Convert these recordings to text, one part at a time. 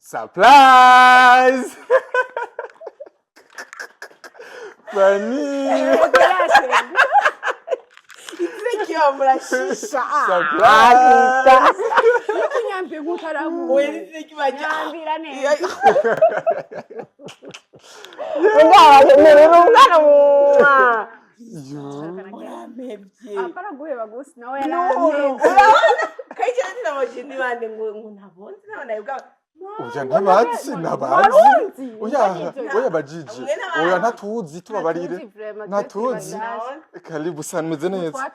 Surprise! Fanny! Surprise! Oya ntabazi oya bajiji oya ntatuzi tubabarire ntatuzi karibu sana meze neza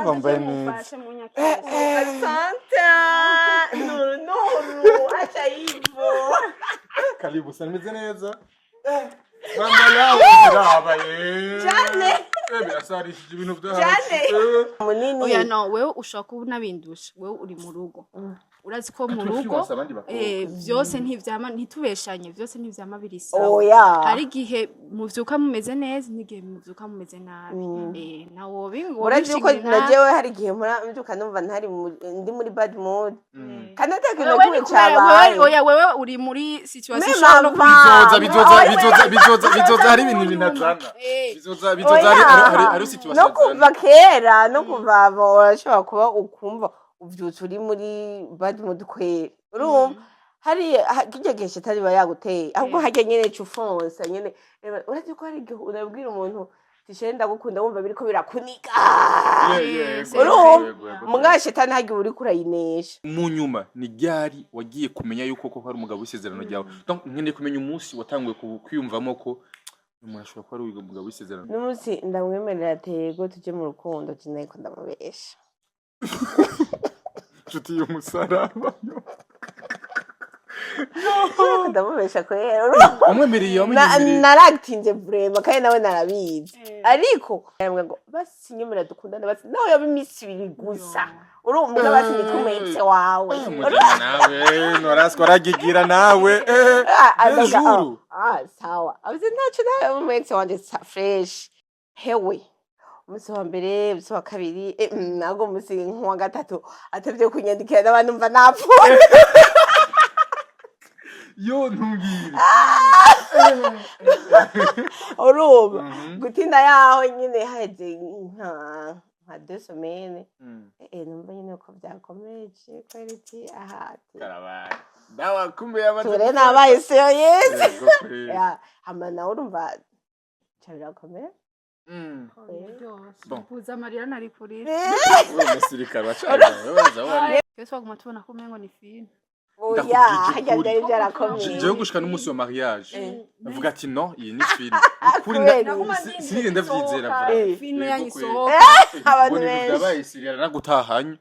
bambaye neza Asante no acha hivyo karibu sana meze neza mama lao birabaye cyane birasarishije ibintu byahacu munini oya no wewe ushaka kubunabindusha wewe uri mu rugo urazi ko mu rugo byose ntivyama ntitubeshanye byose ntivyama birisa hari gihe muvyuka mumeze neza n'igihe muvyuka mumeze nabi nawo bingo urazi ko najewe hari gihe mbyuka numva ntari ndi muri bad mood kandi atakino kimwe cyabaye oya wewe uri muri situation no bizoza hari ibintu binazana bizoza hari situation no kuva kera no kuva urashobora kuba ukumva uvyutse uri muri bad mood kwera urumva hari kijya shetani bayaguteye ahubwo hajya nyene cufonsa nyene urazi ko hari gihe urabwira umuntu tishenda gukunda wumva biriko birakunika urumva muga shetani hajya uri kurayinesha mu nyuma ni ryari wagiye kumenya yuko ko hari umugabo w'isezerano ryawe donc nkene kumenya umunsi watanguye kwiyumvamo ko umuntu ashobora kuba ari umugabo w'isezerano n'umunsi ndamwemerera tego tuje mu rukundo cyane ko ndamubesha Nshuti y'umusaraba ndamubesha kwera umwemereye naratinze vrema kandi nawe narabizi ariko ngo basi nyumira dukundana basi nawe yoba imisi ibiri gusa urumva basi nitumetse wawe nawe noraswa ragigira nawe ejuru sawa abize ntacu nawe umetse wanje fresh hewe umusi wa mbere umusi wa kabiri nago umusi nk'uwa gatatu atavye kunyandikira n'abantu mva napfuye yo ntumbwire urumva gutinda yaho nyine haheze nka 2 semaines numva nyine ko byakomeje kwereti ahati karabaye dawa kumbe yabaje ture nabaye serious hamana urumva cyabirakomeye bon kuza Maria nari kurira uwo musirikare wacana baza wari Yesu agumutubona ko mengo ni film oya hajya ndari byarakomeye je gushika n'umunsi wa mariage avuga ati no iyi ni film kuri siri ndavyizera film yanyisohoka abantu benshi ndabaye siri nagutahanye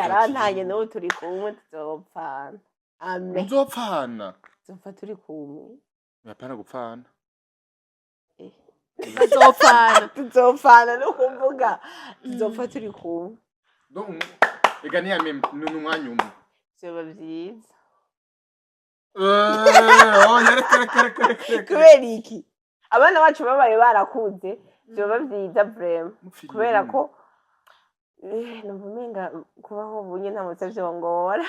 arantanye no turi kumwe tuzopfana amen nzopfana tuzopfa turi kumwe yapana gupfana tuzopfana no kumvuga tuzopfa turi kumwe donc ega ni amem n'umwanya umwe byoba byiza kare kubera iki abana bacu babaye barakuze byoba byiza vraiment kubera ko numva umenga kubaho ubunye nta mutse vyongora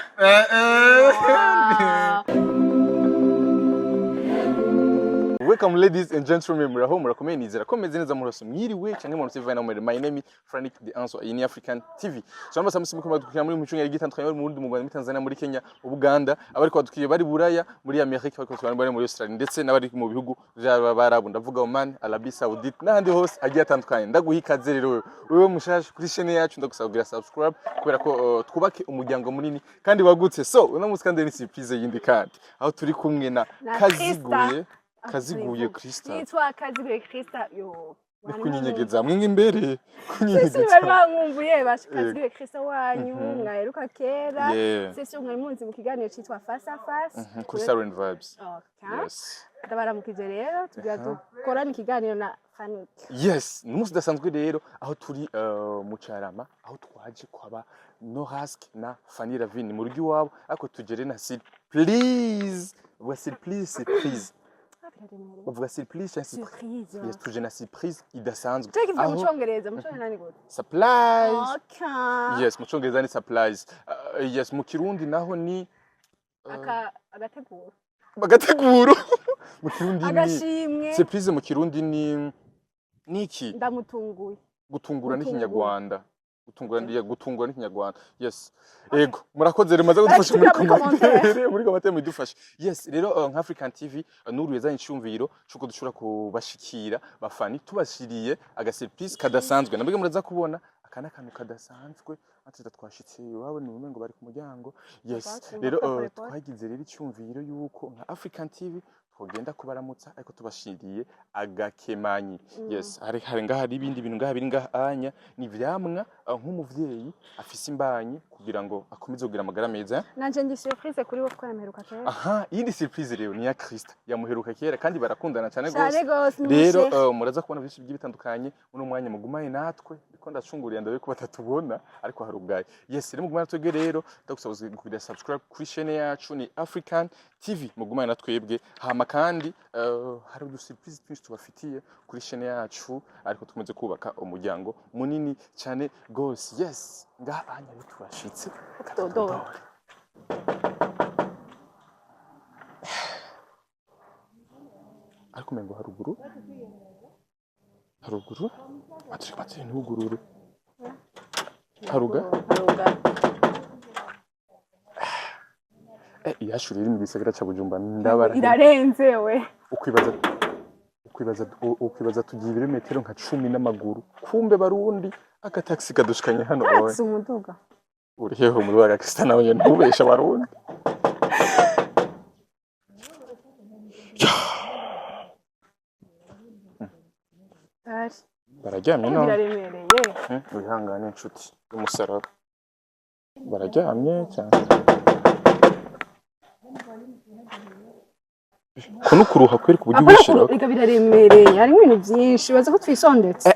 Welcome ladies and gentlemen, muraho murakomeye nizera ko meze neza murose mwiriwe cyangwa mu TV na my name is Fanny the answer in African TV. So namba samusi mukoma dukira muri mucunga y'igitandukanye muri Burundi mu Rwanda muri Tanzania muri Kenya Uganda abari ko badukiye bari Buraya muri Amerika bari ko bari muri Australia ndetse n'abari mu bihugu by'abarabu ndavuga Oman Arabie Saoudite n'ahandi hose agiye atandukanye ndaguha ikaze rero wewe mushashe kuri chaîne yacu ndagusabira subscribe kubera ko twubake umuryango munini kandi wagutse. So uno musi kandi ni surprise yindi kandi aho turi kumwe na Kaziguye Krista. Yitwa Kaziguye Krista yo. Kunyinyegeza mwingi imbere. Sisi bari bamwumbuye bashikaziguye Krista wanyu mwaheruka kera. Sisi mwari munzi mu kiganiro cyitwa Face à Face. Kuri Siren Vibes. Okay. Yes. Ndabaramukije rero tugira dukorana ikiganiro na Fanny. Yes, numunsi dasanzwe rero aho turi mu Carama aho twaje kwaba Norask na Fanny Lavine mu rugi wabo ariko tugere na surprise. Surprise. Bavuga surprise surprise. Yes, tuje na surprise idasanzwe. Tukivuga mu Cyongereza, mu Cyongereza nani gute? Surprise. Okay. Yes, mu Cyongereza ni surprise. Yes, mu Kirundi naho ni agateguro bagateguro mu kirundi ni agashimwe surprise mu kirundi ni niki ndamutunguye gutungura n'ikinyarwanda gutungura n'ikinyarwanda yes ego murakoze remaze kudufasha muri commentaire muri commentaire mudufashe yes rero nka African TV nuru yazanye icyumviro cyuko dushobora kubashikira bafani tubashiriye aga surprise kadasanzwe nabwe muraza kubona akana kantu kadasanzwe atita twashitse iwabo ni umengo bari ku muryango yes rero twagize rero icyumviro yuko nka African TV twogenda kubaramutsa ariko tubashiriye agakemanyi yes hari ngaha hari ibindi bintu ngaha biri ngahanya ni vyamwa nk'umuvyeyi afise imbanyi kugira ngo akomeze kugira amagara meza nanje ndi surprise kuri wo twameruka kera aha yindi surprise rero ni ya Krista yamuheruka kera kandi barakundana cyane gose rero muraza kubona byinshi bitandukanye uno mwanya mugumaye natwe biko ndacunguriye ndabe ko batatubona ariko hari ubwaye yes rero mugumaye natwe rero ndagusabuza kugira subscribe kuri chaîne yacu ni African TV mugumaye natwebwe hama kandi hari udusurprise twinshi tubafitiye kuri chaîne yacu ariko tukomeze kubaka umuryango munini cyane gose yes ngaha anya bitubashitse dodo ariko mengo haruguru atri ntugurure haruga yashuri iri mu gisagara ca Bujumbura ndabara irarenze we ukwibaza tugiye ibirometero nka 10 n'amaguru kumbe barundi agataxi kadushikanye hano wowe umuduga uriheho muri wa Krista nawe ntubesha barundi bararyamye no biraremereye wihangane inshuti y'umusaraba bararyamye cyane kuno kuruha kweri ku buryo bishira ega biraremereye hari ibintu byinshi baza ko twisondetse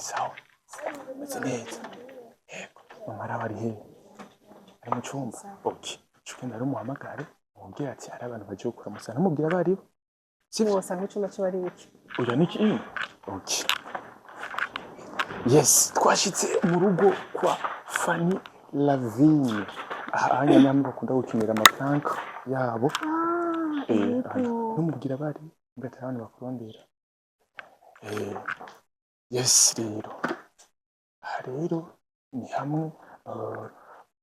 sawa meze neza yego mama ari he ari mu cyumba okay cyukenda ari muhamagare mubwira ati ari abantu baje gukora musana mubwira bari bo sibwo sanga icyumba cyo bari iki oya niki okay yes twashitse mu rugo kwa Fanny Lavine ahanya namwe bakunda gukinira amaprank yabo numubwira bari mbeta abantu bakurondera yes rero ni hamwe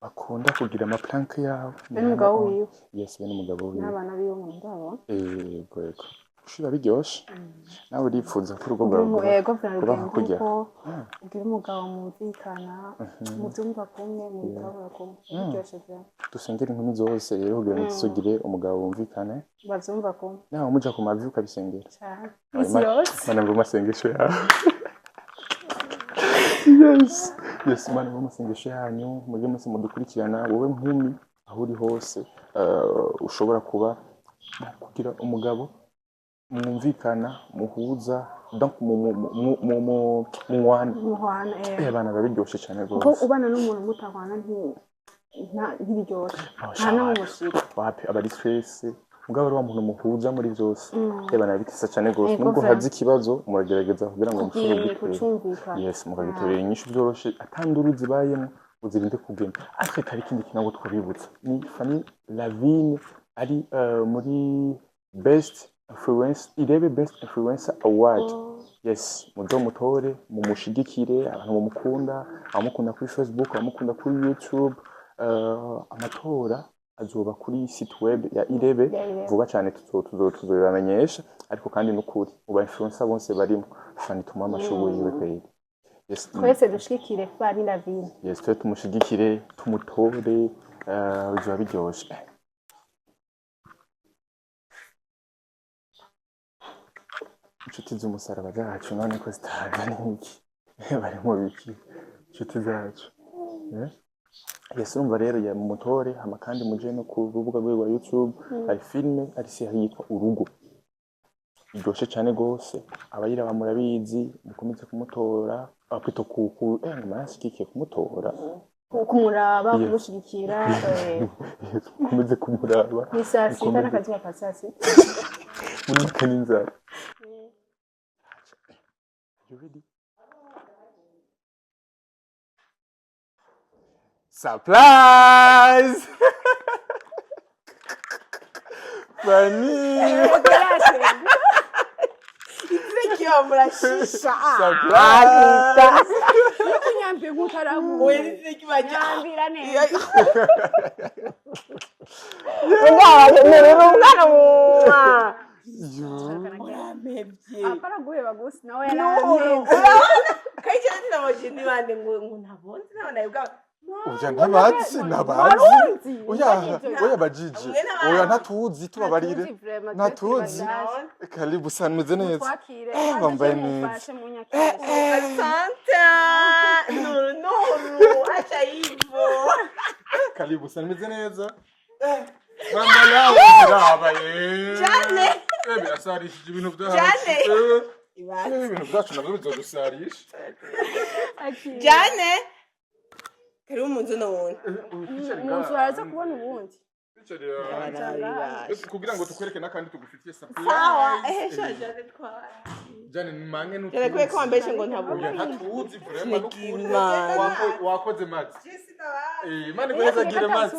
bakunda kugira amaprank yabo n'umugabo wiwe yes n'umugabo wiwe n'abana biwe mu ndabo yego ushira biryoshe nawe uripfuza ko urugo rwawe yego kubaho kujya ubwira umugabo muzikana mutumva kumwe mu bitabo ko biryoshe cyane dusengera inkumi zose rero kugira ngo tuzogire umugabo wumvikane bazumva kumwe nawe muja ku mavi ukabisengera cyane mana ngo masengesho yawe yes mana ngo masengesho yanyu mujye musi mudukurikirana wowe nkumi aho uri hose ushobora kuba kugira umugabo mwumvikana muhuza donc muwana bana babiryoshe cyane rwose ko ubana n'umuntu mutahwana ntibiryoshe nta n'umushira wapi abari stress mugabo ari wa muntu muhuza muri byose bana bitisa cyane rwose nubwo hazi ikibazo muragerageza kugira ngo mushobore gucumvikana yes mukagitorera inyishu byoroshe atanduru zibayemo uzirinde kugenda ariko hari ikindi kintu ngo twabibutsa ni Fanny Lavine ari muri best influencer award yes muzo mutore mumushigikire abantu mumukunda abamukunda kuri Facebook abamukunda kuri YouTube amatora azoba kuri site web ya irebe vuba cyane tuzobamenyesha ariko kandi n'ukuri uba influencer bonse barimo Fanny tuma amashugo yiwe kweli yes twese dushikire Fanny Lavine yes twe tumushigikire tumutore bizoba biryoshe inshuti z'umusaraba zacu none ko zitahaga n'iki bari mu biki inshuti zacu yes urumva rero ya mutore hama kandi muje no ku rubuga rwa YouTube hari filme ari série yitwa Urugo iryoshe cyane gose abayira bamurabizi mukomeze kumutora apito ku marasikike kumutora kumuraba kumushigikira mukomeze kumuraba ni saa sita n'akazi ka saa sita muri kaninzara. You ready? Surprise! Fanny! Ikiwa murashisha. Surprise! Kunyambye gutaramu. Oya n'ikibaje. Nyambira neza. Uramevye. Apana guheba gusa nawe Kayije ndabanje nibande ngo ntabonze nabana yubwa. Oya ntabazi nabazi. Oya bajiji. Oya ntatuzi tubabarire. Ntatuzi. Karibu sana meze neza. Bambaye neza. Asante. No. Acha hivyo. Karibu sana meze neza. Mama lao birabaye. Jane. Birasarishije ibintu byacu. Ibintu byacu nabyo bizodusarisha. Jane. Karibu munzu none. Munzu araza kubona ubundi. Kugira ngo tukwereke nakandi tugufitiye surprise. Sawa, shaje twara. Jane ni mange nutu. Jane kwe ko mbeshe ngo ntabwo. Oya ntatuzi vraiment wakoze mazi. Mani kweza gire mazi.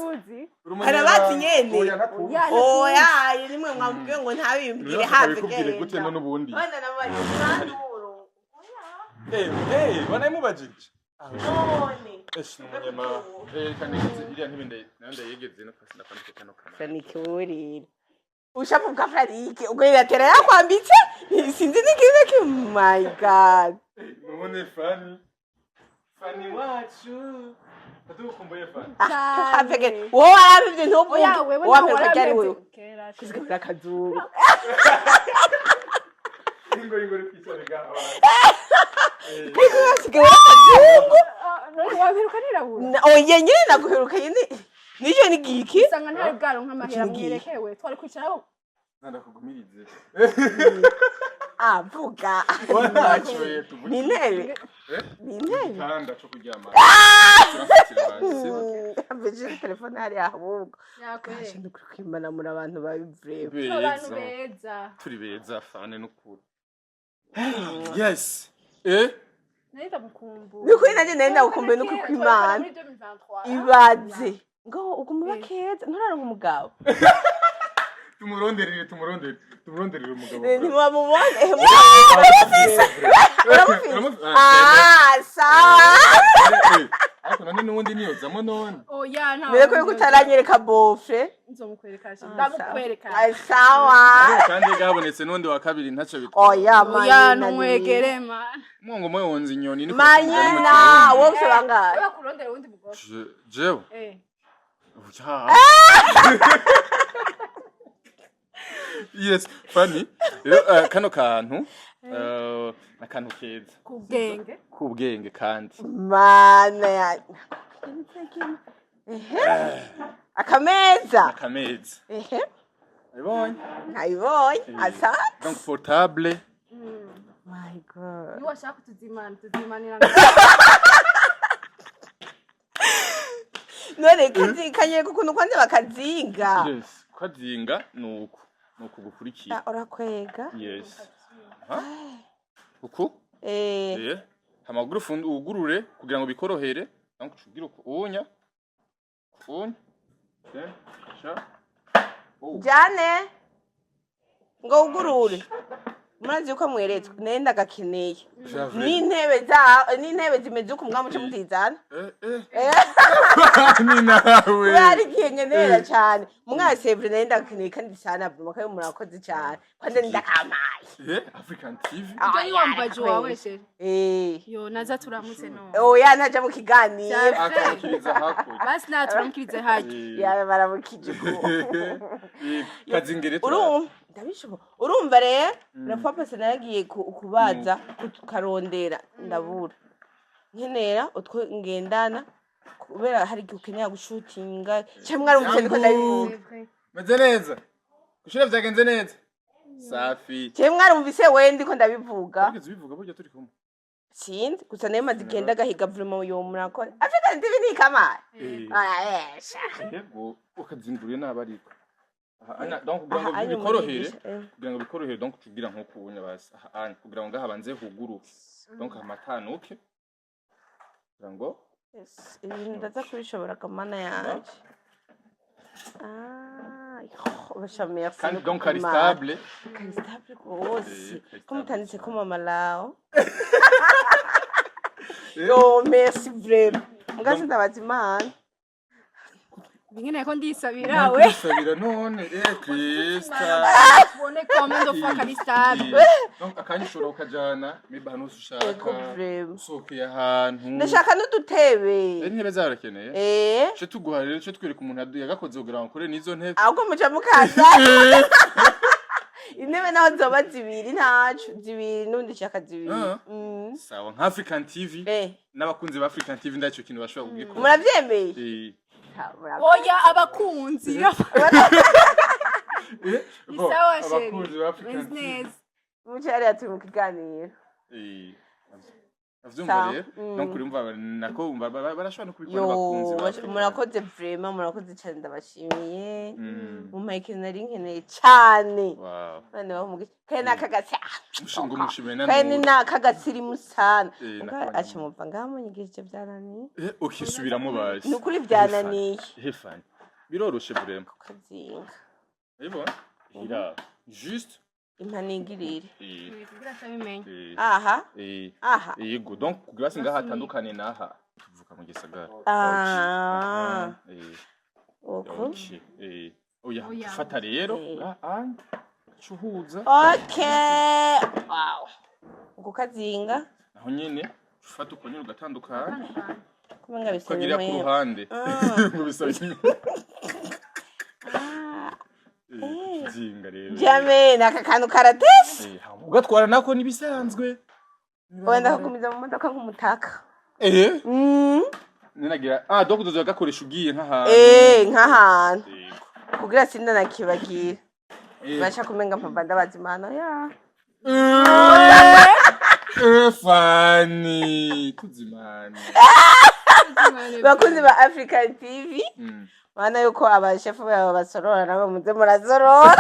Arabazi nyene. Oya ntatuzi. Oya, rimwe mwambwiye ngo ntabimbwire have gere. Gute none ubundi. Bana nabari ntanuro. Bana mubajije. None. Munyama. Kanigeze iriya ntibinde nanda yegeze no kasi nakandike kano kamera. Kanikuri. Ushavuga Farike ubwo yatera yakwambitse sinzi nikize my god. None Fanny wacu. Atukumbuye Fanny. Havege. Wowe arabivye ntuvuge. Wape ko cyari wewe. Kuzikora kazuru. Ingori kwitore gawa. Kuzikora kazuru. Wabiruka nirabura. Oye nyine naguheruka yindi. Nijo ni giki? Sanga ntari bwaro nk'amahera mwerekewe. Twari kwicaraho. Nanda kugumirize. Vuga. Wanachoye tuvuge. Ni intebe. Ni intebe. Kanda cyo kuryama. Ambeje telefone hari ahubwo. Yakwe. Shindi kwimana muri abantu babivrebe. Abantu beza. Turi beza Fanny n'ukuri. Yes. Naita mukumbu. Niko inaje nenda ukumbe nuko kwimana. Ibaze. Ngo ugumuba keza nturara umugabo. Tumuronderere umugabo. Ni wamubone. Sawa. Ariko none nundi niyozamo none. Oya nta. Mbere ko kutaranyereka bofre. Nzomukwereka shi. Ndamukwereka. Sawa. Kandi gabonetse nundi wa kabiri ntacyo bitwa. Oya numwegere man. Mungu moyo wonze inyoni niko. Manyina wowe usabanga. Oya kurondera undi mugabo. Jewe. Oya. Yes, Fanny. Kano kantu akantu keza. Kubwenge kandi. Mana ya. Akameza. Ayibonye. Asa. Donc portable. My god. Ni washaka tuzimanira. None kanye kukuntu kwanze bakazinga. Yes, kwazinga nuko gukurikira. Urakwega? Yes. Uku? Amaguru ugurure kugira ngo bikorohere. Donc tugira unya. Jane. Ngo ugurure. Murazi uko mweretswe nenda gakeneye. N'intebe zimeze uko mwamuce mutizana. Ni nawe. Yari kiyengenera cyane. Mwasevre nenda gakeneye kandi cyane abuma kayo murakoze cyane. Kwande ndakamaye. African TV. Ujye wambaje wawe se. Yo naza turamutse no. Oya ntaje mu kiganiro. Akakiriza hakurya. Basi naturamukirize haje. Yawe baramukije ko. Kazingere Ndabishobo. Urumva rero rapapa sanagiye kubaza kukarondera ndabura. Nkenera utwo ngendana kubera hari ukeneye gushutinga. Cyangwa mwarumvise niko ndabivuga. Meze neza. Kushira byagenze neza. Safi. Cyangwa mwarumvise wendi ko ndabivuga. Ugeze bivuga burya turi kumwe. Sinzi gusa nayo mazigenda gahiga vraiment yo murakora. African TV ni kamara. Esha. Yego ukazinduriye nabariko. Donc kugira ngo bikorohere donc tugira nko kubunya basi kugira ngo ngahabanze huguru donc amatanuke kugira ngo ibintu ndaza kubishobora kamana yanje bashamiye kandi donc ari stable rwose ko mutanditse ko mama lao yo merci vraiment mugasi ndabaza imana bingene ko ndisabira we ndisabira none Krista ubone komendo kwa kari stable donc akanyishora ukajana mibano ushaka usoke ahantu ndashaka n'udutebe intebe zarakeneye cyo tuguharire cyo twereka umuntu yagakoze kugira ngo kore nizo ntebe ahubwo muca mukaza intebe naho zoba zibiri ntacu zibiri n'undi shaka zibiri sawa nka African TV n'abakunzi ba African TV ndacho kintu bashobora kubwiko muravyemeye oya abakunzi isawa abakunzi ba African TV mucyari ati mu kiganiro avyumva rero no kurimva nako barashobora no kubikora abakunzi murakoze vraiment murakoze cyane ndabashimiye mu make nari nkeneye cyane bane bamugi kandi nakagatsi ngo mushimire na kandi nakagatsiri musana acha mumva ngamunyigije byananiye ukisubiramo baje nukuri byananiye Fanny biroroshe vraiment kukazinga ebo ira juste impaningirire kugira sabimenye aha yego donc kugira singa hatandukane naha tuvuka mu gisagara oya fata rero chuhuza okay wow kukazinga naho nyene ufata uko nyine ugatandukana kumenga bisaba kugira ku ruhande ngo bisaba zinga rero Jamen akakantu karatese ugatwara nako nibisanzwe wenda kugumiza mu modoka nk'umutaka ninagira donc uzoza gakoresha ugiye nk'ahantu nk'ahantu kugira sinda nakibagira basha kumenga mpamba ndabazimana ya Fanny kuzimana bakunzi ba African TV Wana yuko abashefu baba basorora nabo muze murazorora.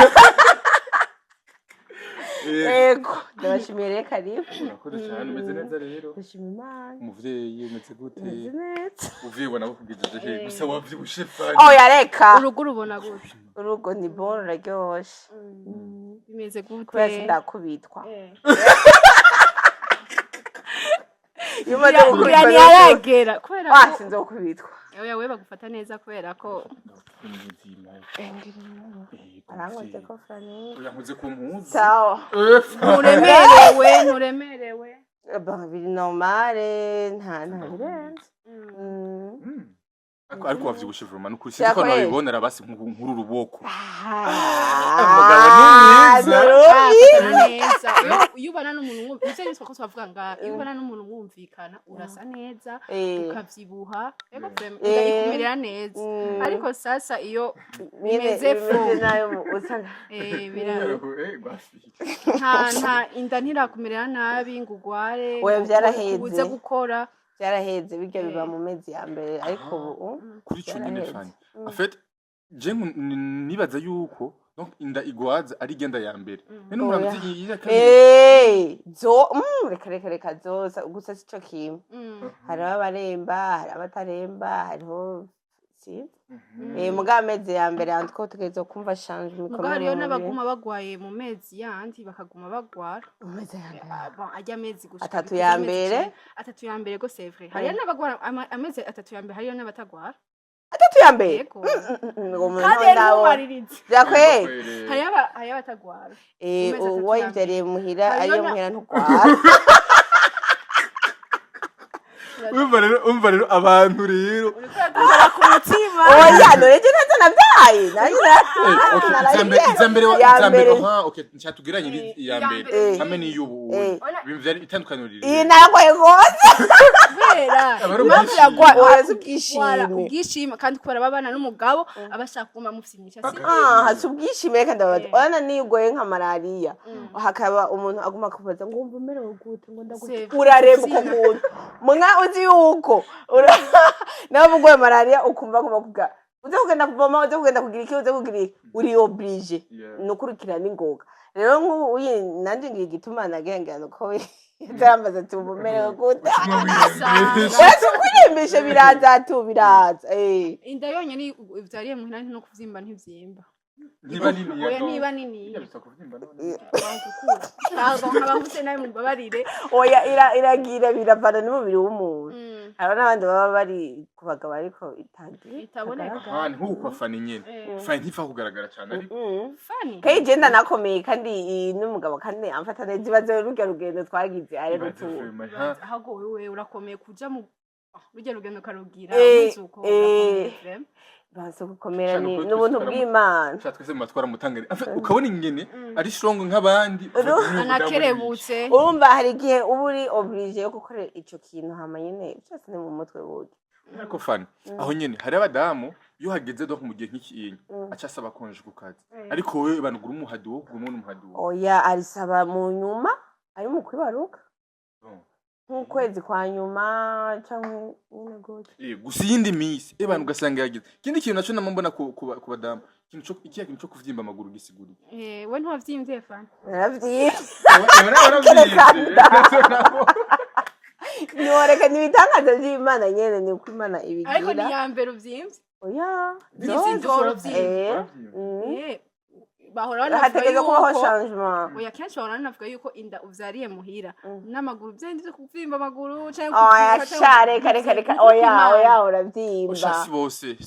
Ego, ndabashimire karibu. Urakoze cyane umeze neza rero. Ndashimimana. Umuvyeyi umeze gute? Neza. Uvuye bona bakugijije he gusa wavyibushe Fanny. Oya reka. Urugo rubona gute? Urugo ni bon raryoshe. Bimeze gute? Kwese ndakubitwa. Yumaze gukubitwa yaragera kubera sinzokubitwa. Oya we bagufata neza kubera ko arangoze ko Fanny. Oya nkoze ku mpuzu. Sawa. Nturemerewe. Biri normale nta birenze. Ariko wavyibushe vraiment nuko sinzi ko nabibonera basi nkuru ruboko. Umugabo ni neza. Uyubana n'umuntu nicyo niswa ko twavuga nga uyubana n'umuntu mwumvikana urasa neza ukavyibuha ego ndayikumerera neza ariko sasa iyo bimeze fo nayo usanga nta inda ntirakumerera nabi ngugware ubuze gukora byaraheze bijya biba mu mezi ya mbere ariko ubu kuri cyo nyine Fanny en fait je nibaza yuko donc inda igwaza ari genda ya mbere none muramutse yira kandi reka zosa gusa sico kimwe hari abaremba hari abataremba hariho si muga mezi ya mbere andi ko tugezo kumva change muga hariyo n'abaguma bagwaye mu mezi yandi bakaguma bagwara mu mezi ya mbere ajya mezi gushika atatu ya mbere go c'est vrai hariyo n'abagwara amezi atatu ya mbere hariyo n'abatagwara atatu ya mbere ngo kandi n'umaririze yakwe hariyo abatagwara uwo yivyariye muhira ariyo muhira ntugwara umva rero abantu rero ukora ku mutima oya noje neza navyaye izambere okay nchatugiranye ya mbere hamwe n'iyubu bimvyari itandukaniro riri nagwaye gose bera ubwishime kandi kubera babana n'umugabo abashaka kuma mufyimisha hasi ubwishime kandi ababaza ona nigoye nka malaria hakaba umuntu aguma kubaza ngo umva merewe gute ngo ndagute urareba uko muntu mwa uzi yuko nawe ugwaye malaria ukumva kuma kuga uze kugenda kuvoma uze kugenda kugira iki uze kugira iki uri oblige nukurikira n'ingoga rero nk'ubu nandi ngiye gituma nagengana uko Zambaza ati ubumerewe gute wacu kwirembesha biraza tu biraza inda yonyene ivyariye muhira no kuvyimba ntivyimba niba nini oya niba nini yabisa kuvyimba none bangukura ntabwo nkabangutse nawe mubabarire oya iragira biravana n'umubiri w'umuntu hari n'abandi baba bari kubagabo ariko itaboneka nkuko Fanny nyene Fanny ntifa kugaragara cyane ariko Fanny kai genda nakomeye kandi n'umugabo kandi amfata neza ibaze urugero rugendo twagize ari rutu ahago wewe urakomeye kuja mu urugero rugendo karugira muzuko urakomeye baso gukomera ni n'ubuntu bw'Imana twese matwara mutangari ukabona ingene ari strong nk'abandi anakerebutse urumva hari igihe uburi oblige yo gukora ico kintu hama nyene cyose ni mu mutwe buke ariko Fanny aho nyene hari abadamu yo hageze do mu gihe nk'ikintu acasaba konje ku kazi ariko wewe banugura umuhadu n'umuhadu oya arisaba mu nyuma ari mu kwibaruka nk'ukwezi kwa nyuma cyangwa nyine gute gusa iyindi minsi abantu ugasanga yagize ikindi kintu naco namambona ku badamu ikintu cyo kuvyimba amaguru gisiguri we ntuwavyimvye Fanny naravyiye nyoreka nibitangaza by'Imana nyene ni uko Imana ibigira ariko ni yambere uvyimvye oya ndoro vyimvye bahora hategeza kubaho changement oya kenshi bahora navuga yuko inda uvyariye muhira n'amaguru byende byo kuvyimba amaguru cyangwa oya share kare oya uravyimba si bose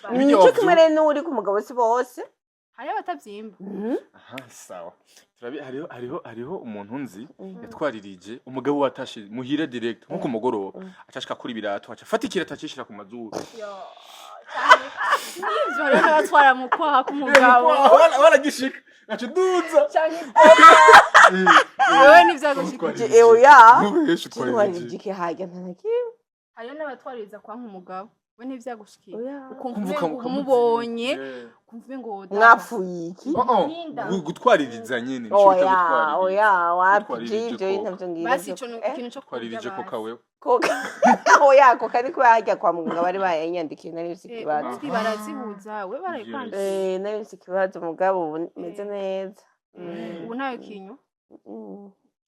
ari nico kimere n'uri ku mugabo si bose hari abatavyimba sawa hariho umuntu nzi yatwaririje umugabo watashe muhira direct nko ku mugoroba acashika kuri birato acafata ikirata acishira ku mazuru nivyo rero n'abatwara mu kwaha k'umugabo baragishika naco duza wewe nivyagushikije oya twari hajya ntanaki hariyo n'abatwaririza kwa nk'umugabo we ntivyagushikije ukumva umubonye kumva ngo mwafuye iki gutwaririza nyene oya wapijije intavyo ngiye basi ico ikintu cyo kwaririje ko kawewe oya ko kari ko hajya kwa muganga bari bayanyandikiye nari sikibazo barazibuza we barayikwandika nari sikibazo mugabo meze neza ubu nayo kinyo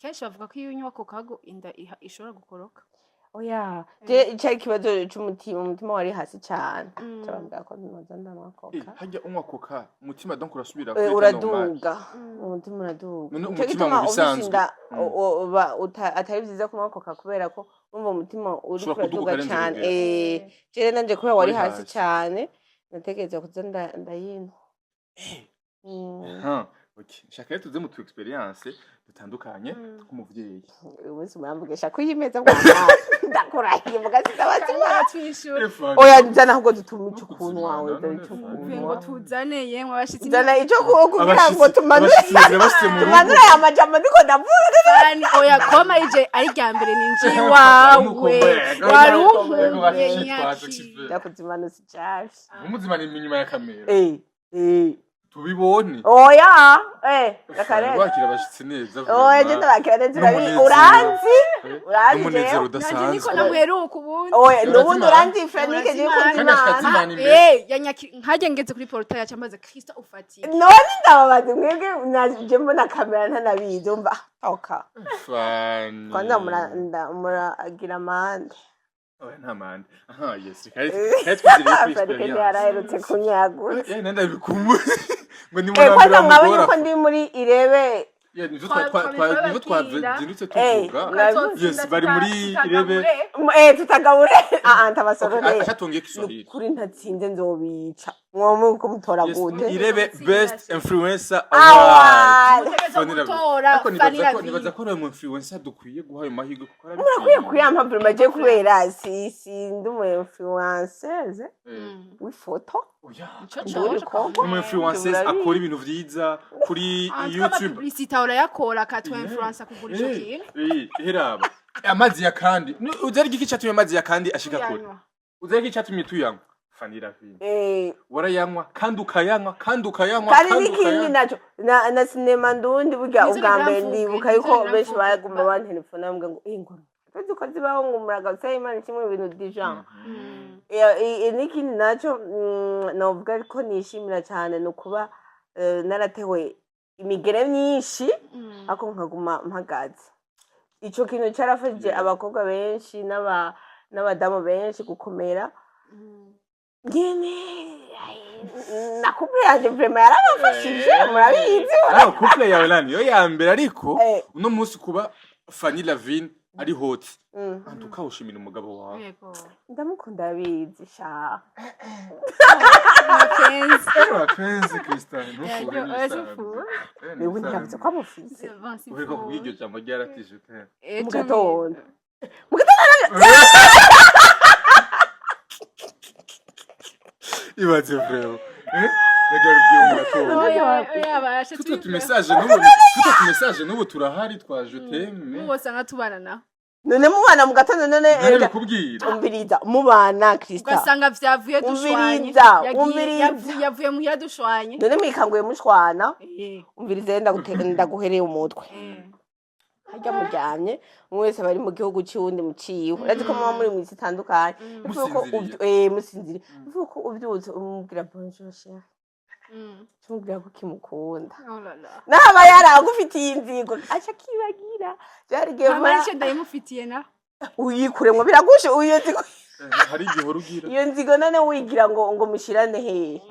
kenshi bavuga ko iyo unywa ko kago inda ishobora gukoroka oya je cyari kibazo umutima wari hasi cyane cyabambwa ko noza ndamakoka hajya unywa koka umutima donc urasubira uraduga umutima uraduga umutima mu bisanzwe atari byiza kunywa koka kubera ko umva umutima uri kuraduga cyane je nanje kubera wari hasi cyane natekereza kuza ndayino shaka rero tuze mu tu experience dutandukanye nk'umuvyeyi umunsi muramvugisha kuyimeza ngo ndakurahiye mugasiza batwishura oya njana ahubwo dutuma ico kuntu wawe ngo tuzane yemwe abashitsi njana ico kugira ngo tumanure amajambo ndiko ndavuga Fanny oya koma ije ari rya mbere ninji wawe warumwe nyaki ndakuzimanusa cyane umuzimana inyuma ya kamera tubibone oya gakarere wakira abashitsi neza oya je ndabakira neza uranzi umunezero udasanzwe niko namuheruka ubundi oya nubundi uranzi Fanny je kuzimana yanyaki nkaje ngeze kuri portail cyamaze Kristo ufatiye none ndababaza mwebwe naje mbona kamera ntanabizi umva oka Fanny kwanza muragira amande oya nta mande yes twizire yaraherutse kunyagura nenda bikumbuye ngo ni kwanza mwabonye ko ndi muri irebe nizo twavyindutse tuvuga yes bari muri irebe tutagabure ntabasororeye achatongiye Kiswahili kuri ntatsinze nzobica mwomu ko mutora gute irebe best influencer award nibaza ko mu influencer dukwiye guha ayo mahirwe kuko murakwiye kuyampa vraiment je kubera si ndumu influenceuse w'ifoto umu influencers akora ibintu vyiza kuri YouTube publicité urayakora katwa influencer kugurisha kintu heraba amazi ya kandi uzari giki cyatumye amazi ya kandi ashika kure uzari giki cyatumye tuyanywa Fanny Lavine warayanywa kandi ukayanywa kandi n'ikindi naco na sinema ndundi burya ubwambere ndibuka yuko benshi bagumba bantelefona bambwa ngo ingoro tuko zibaho ngo muraga Simon kimwe ibintu dijan n'ikindi naco novuga ko nishimira cyane no kuba naratewe imigere myinshi ako nkaguma mpagaze ico kintu carafashije abakobwa benshi n'abadamu benshi gukomera nyene na couple yanje vraiment yarabafashije murabizi aho couple yawe nani yo ya mbere ariko uno munsi kuba Fanny Lavine ari hot antuka ushimira umugabo wawe yego ndamukunda bizi sha Mapenzi Christian ntukure n'isaha niwe ntiyavuze ko amufise uriko kubwiryo jambo ryaratije mu gatondo ibaze frère Regarde mu gatondo oya bashe tutu message n'ubu turahari twaje wose nka tubana na none mubana mu gatondo none kubwira umbiriza mubana Christian ugasanga vyavuye dushwanye yavuye muhira dushwanye none mwikanguye mushwana umbirize ndaguhereye umutwe hajya mujyanye umwe wese bari mu gihugu cy'uwundi muciwe urazi ko muba muri mwisi itandukanye musinzire uvuko ubyutse umubwira bonjour cher tumubwira ko kimukunda naba yaragufitiye inzigo aca kibagira byarigiye mama ndayimufitiye na uyikuremwe biragushe uyo nzigo hari igihe urugira iyo nzigo none wigira ngo mushirane he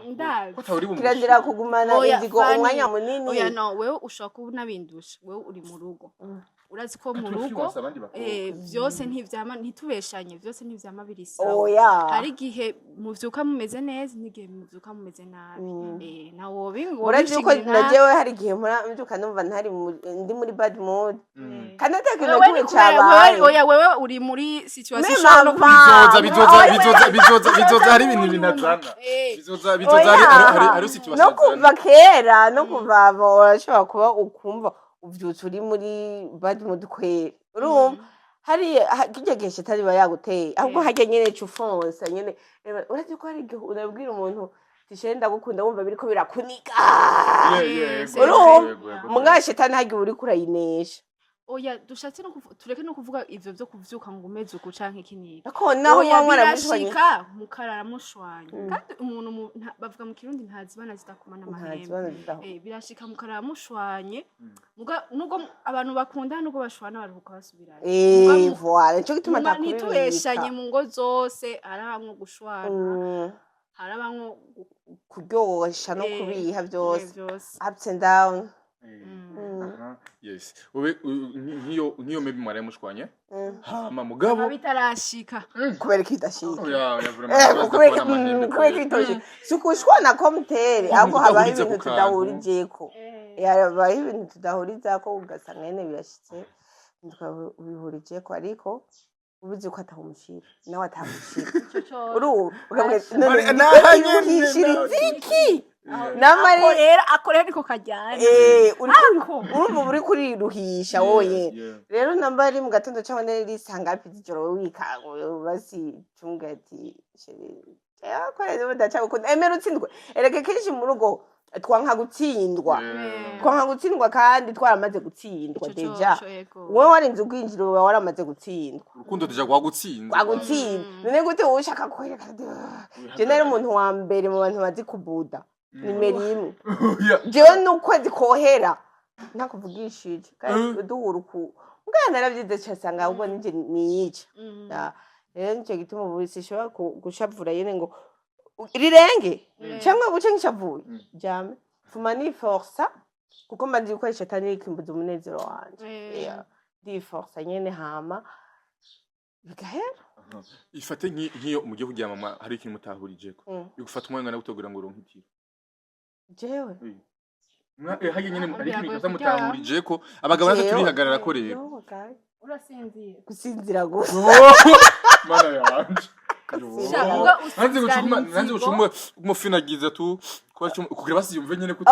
kirazira kugumana inzigo umwanya munini oya no wewe ushaka kuba nabindusha wewe uri mu rugo urazi ko mu rugo byose ntivyama ntitubeshanye byose ntivyama birisa hari igihe muvyuka mumeze neza n'igihe muvyuka mumeze nabi na wowe ngo urazi ko najewe hari igihe mbyuka numva ntari ndi muri bad mood kanateke no kwicabaye oya wewe uri muri situation no bizoza hari ibintu binazana bizoza hari situation no kuva kera no kuva urashobora kuba ukumva uvyutse uri muri bad mood kwera urumva hari kijya gihe kitari bayaguteye ahubwo hajya nyene cufonsa nyene urazi ko hari igihe urabwira umuntu tishenda gukunda wumva biriko birakuniga urumva mugashitani hajya uri kurayinesha oya dushatse no tureke no kuvuga ivyo byo kuvyuka ngo umeze uko canke kinini ako naho mwana mushwanye mukarara mushwanye kandi umuntu bavuga mu kirundi ntazibana zitakumana amahembe birashika mukarara mushwanye nugo abantu bakunda nugo bashwana baruhuka basubirana voilà cyo gituma ntitubeshanye mu ngo zose arabamwe gushwana harabamwe kuryosha no kubiha byose ups and down yes niyo maybe mware mushwanye hama mugabo bitarashika kubera kidashika kubera kitoje sukushwana komtere ahubwo habaye ibintu tudahurijeko yabaye ibintu tudahurizako ugasanga nyene birashitse twabihurijeko ariko ubuzi ko atamushira nawe atamushira uru nahanyishiriki namarera akorera niko kajyana urumva uri kuriruhisha woye rero namba ari mu gatondo cyangwa nari sanga pizijoro wikango basi tungati yakorera ndacha gukunda emera utsindwe ereke kenshi mu rugo twanka gutsindwa kandi twaramaze gutsindwa deja wowe warinze ubwinjiro wawe waramaze gutsindwa urukundo deja gwagutsinda none gute ushaka kwereka je nari umuntu wa mbere mu bantu bazi kubuda nimero imwe jewe n'ukwezi kohera ntakuvugishije kandi duhura uku mwana naravyize cyasanga ahubwo nije niyica rero nicyo gituma ubu sishobora gushavura yene ngo rirenge cyangwa buce nkishavuye jame fuma ni forsa kuko mbanzi ko ishatani ikimbuza umunezero wanje di forsa nyene hama bigahera ifate nk'iyo umugiye kugira mama hari ikintu mutahurijeko bigufata umwanya na gutegura ngo uronkitire jewe hage nyene ari ikintu mutahurijeko abagabo natwe turihagarara ko rero urasinzira gusinzira gusa mana yanje nanze gucuma umufinagiza tu kugira basiyumve nyene ko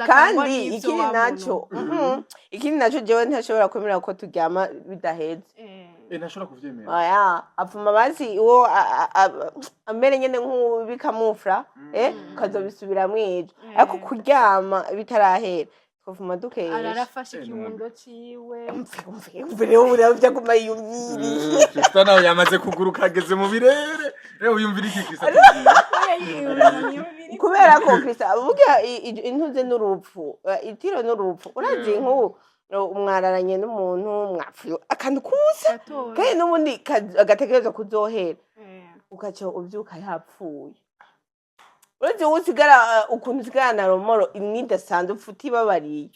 kandi ikindi naco jewe ntashobora kwemera ko turyama bidaheze ntashobora kuvyemera apfuma basi uwo amere nyene nk'ubikamufra ukazobisubira mwijo ariko kuryama bitarahera twavuma dukesha ararafashe ikirundo ciwe mvire uri byaguma yumviriye Krista nawe yamaze kuguruka ageze mu birere rero uyumvira iki Krista kubera ko Krista uvuga intuze n'urupfu itiro n'urupfu urazi nk'ubu umwararanye n'umuntu mwapfuye akantu kusa kandi n'ubundi agatekereza kuzohera ukaca ubyuka yapfuye uretse usigara ukuntu usigara na romoro imwe idasanzwe upfuta ibabariye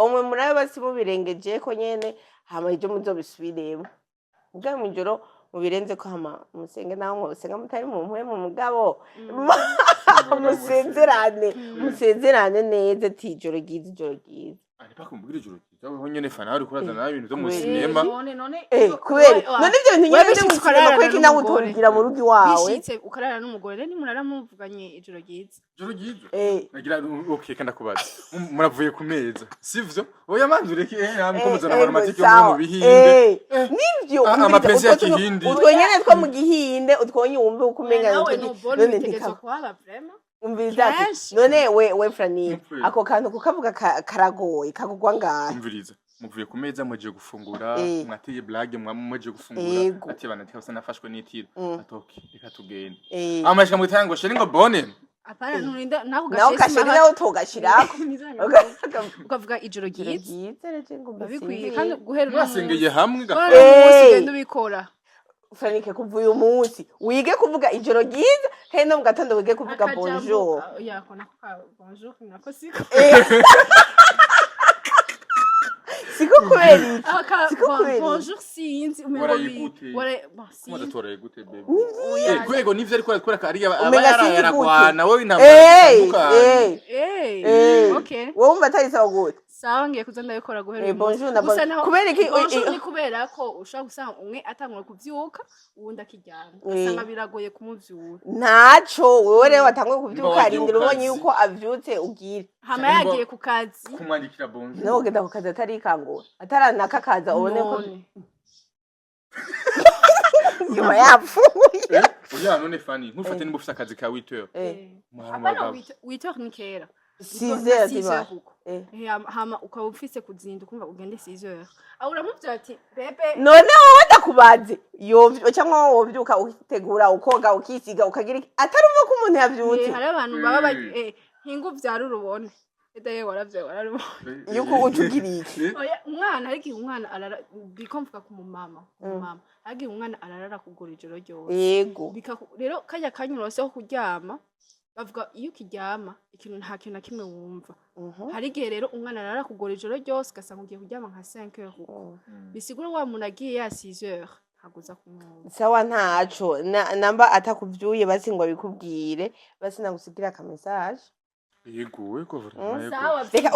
umwe muri abo basi mubirengeje ko nyene hama ibyo muzobisubiremo ubwa mw'ijoro mubirenze ko hama musenge naho musenga mutari mu mpwe mu mugabo musezerane neza ati ijoro ryiza ari pakumbwira ijoro ryiza weho nyene Fanny ari kurazana ibintu byo mu sinema kubera none ibyo bintu nyene byo mu sinema kweki nawe utobigira mu rugi wawe bishitse ukarara n'umugore ni murara muvuganye ijoro ryiza nagira okay kandi akubaza muravuye ku meza sivyo oya manzureke namwe ko muzana mathematike yo mu bihinde nivyo amapenzi ya kihindi utwo nyene two mu gihinde utwonye wumve uko umenga none ntikaba kwaba vraiment umviriza none we Fanny ako kantu kukavuga karagoye kagugwa ngahe umviriza muvuye ku meza muje gufungura mwatiye blague mwaje gufungura ati bana cyose nafashwe n'itiro atoke reka tugende amashika mu tango sheri ngo bone apana nurinda naho gashira utogashirako ukavuga ijoro ryiza babikwiye kandi guhera mwasengeye hamwe genda ubikora Fanny kuva uyu munsi wige kuvuga ijoro ryiza kandi no mu gatondo wige kuvuga bonjour yako nako bonjour nako siko siko kweli siko kweli bonjour sinzi Comment toreye gute baby kwego nivyo ariko akora kari yaragwana wowe intambara okay wowe umva atari sawa gute sawa ngiye kuza ndabikora guhera bonjour na kubera iki ni kubera ko ushaka gusanga umwe atangura kuvyuka uwundi akiryama asanga biragoye kumuvyura ntaco wewe rero watanguye kuvyuka arindira ubonye yuko avyutse ubwire hama yagiye ku kazi kumwandikira bonjour no genda ku kazi atari kangura ataranaka kaza ubone ko yuma yapfuye oya none Fanny ntufate nimba ufite akazi ka 8h apana 8h ni kera 6h hama ukaba ufise kuzinda ukumva ugende 6h aho uramuvye ati bebe none wowe ndakubaze yovyo cyangwa wovyuka ukitegura ukoga ukisiga ukagira atarumva ko umuntu yavyutse hari abantu baba hingu vyara urubone edaye waravye wararubone yuko ucugiriye oya umwana ariko umwana arara bikomvuka ku mama ariko umwana ararara kugura ijoro ryo yego rero kanya kanyurose ho kuryama bavuga iyo ukiryama ikintu nta kintu na kimwe wumva hari igihe rero umwana arara kugora ijoro ryose ugasanga ugiye kuryama nka 5h kuko bisigura wa muntu agiye ya 6h haguza kumwumva sawa ntaco namba atakuvyuye basi ngo bikubwire basi nagusigira ka message yego reka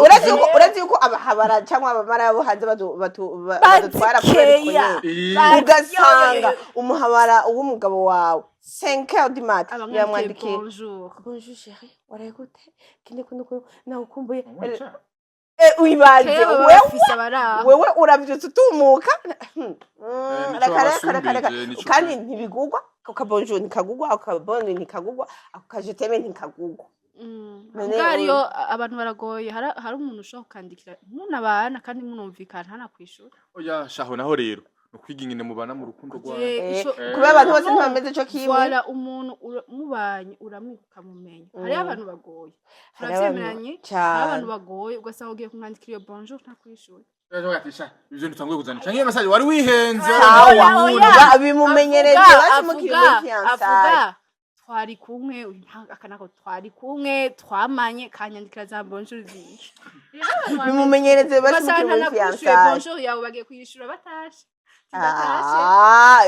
urazi yuko abahabara cyangwa abamara yabo hanze badutwara kubera ugasanga umuhabara w'umugabo wawe 5h du mat yamwandikiye bonjour chérie waraye gute kinde kuno nawe ukumbuye uibaze wewe uravyutse utumuka reka kandi ntibigugwa ka bonjour nikagugwa ka bonne nikagugwa ka je t'aime nikagugwa ngariyo abantu baragoye hari umuntu ushaka kandikira ntunabana kandi munumvikana hana kwishura oya shaho naho rero ukwiga ingene mubana mu rukundo rwawe kubera abantu bose ntibameze cyo kimwe wala umuntu mubanye uramwuka mumenya hari abantu bagoye turavyemeranye hari abantu bagoye ugasanga ugiye kumwandikira iyo bonjour nta kwishura ivyo ntutanguye kuzana canke message wari wihenze bimumenyereze basimukira avuga twari kumwe akanako twari kumwe twamanye kanyandikira za bonjour zishi bimumenyereze basimukira bonjour yawe bagiye kwishura batashe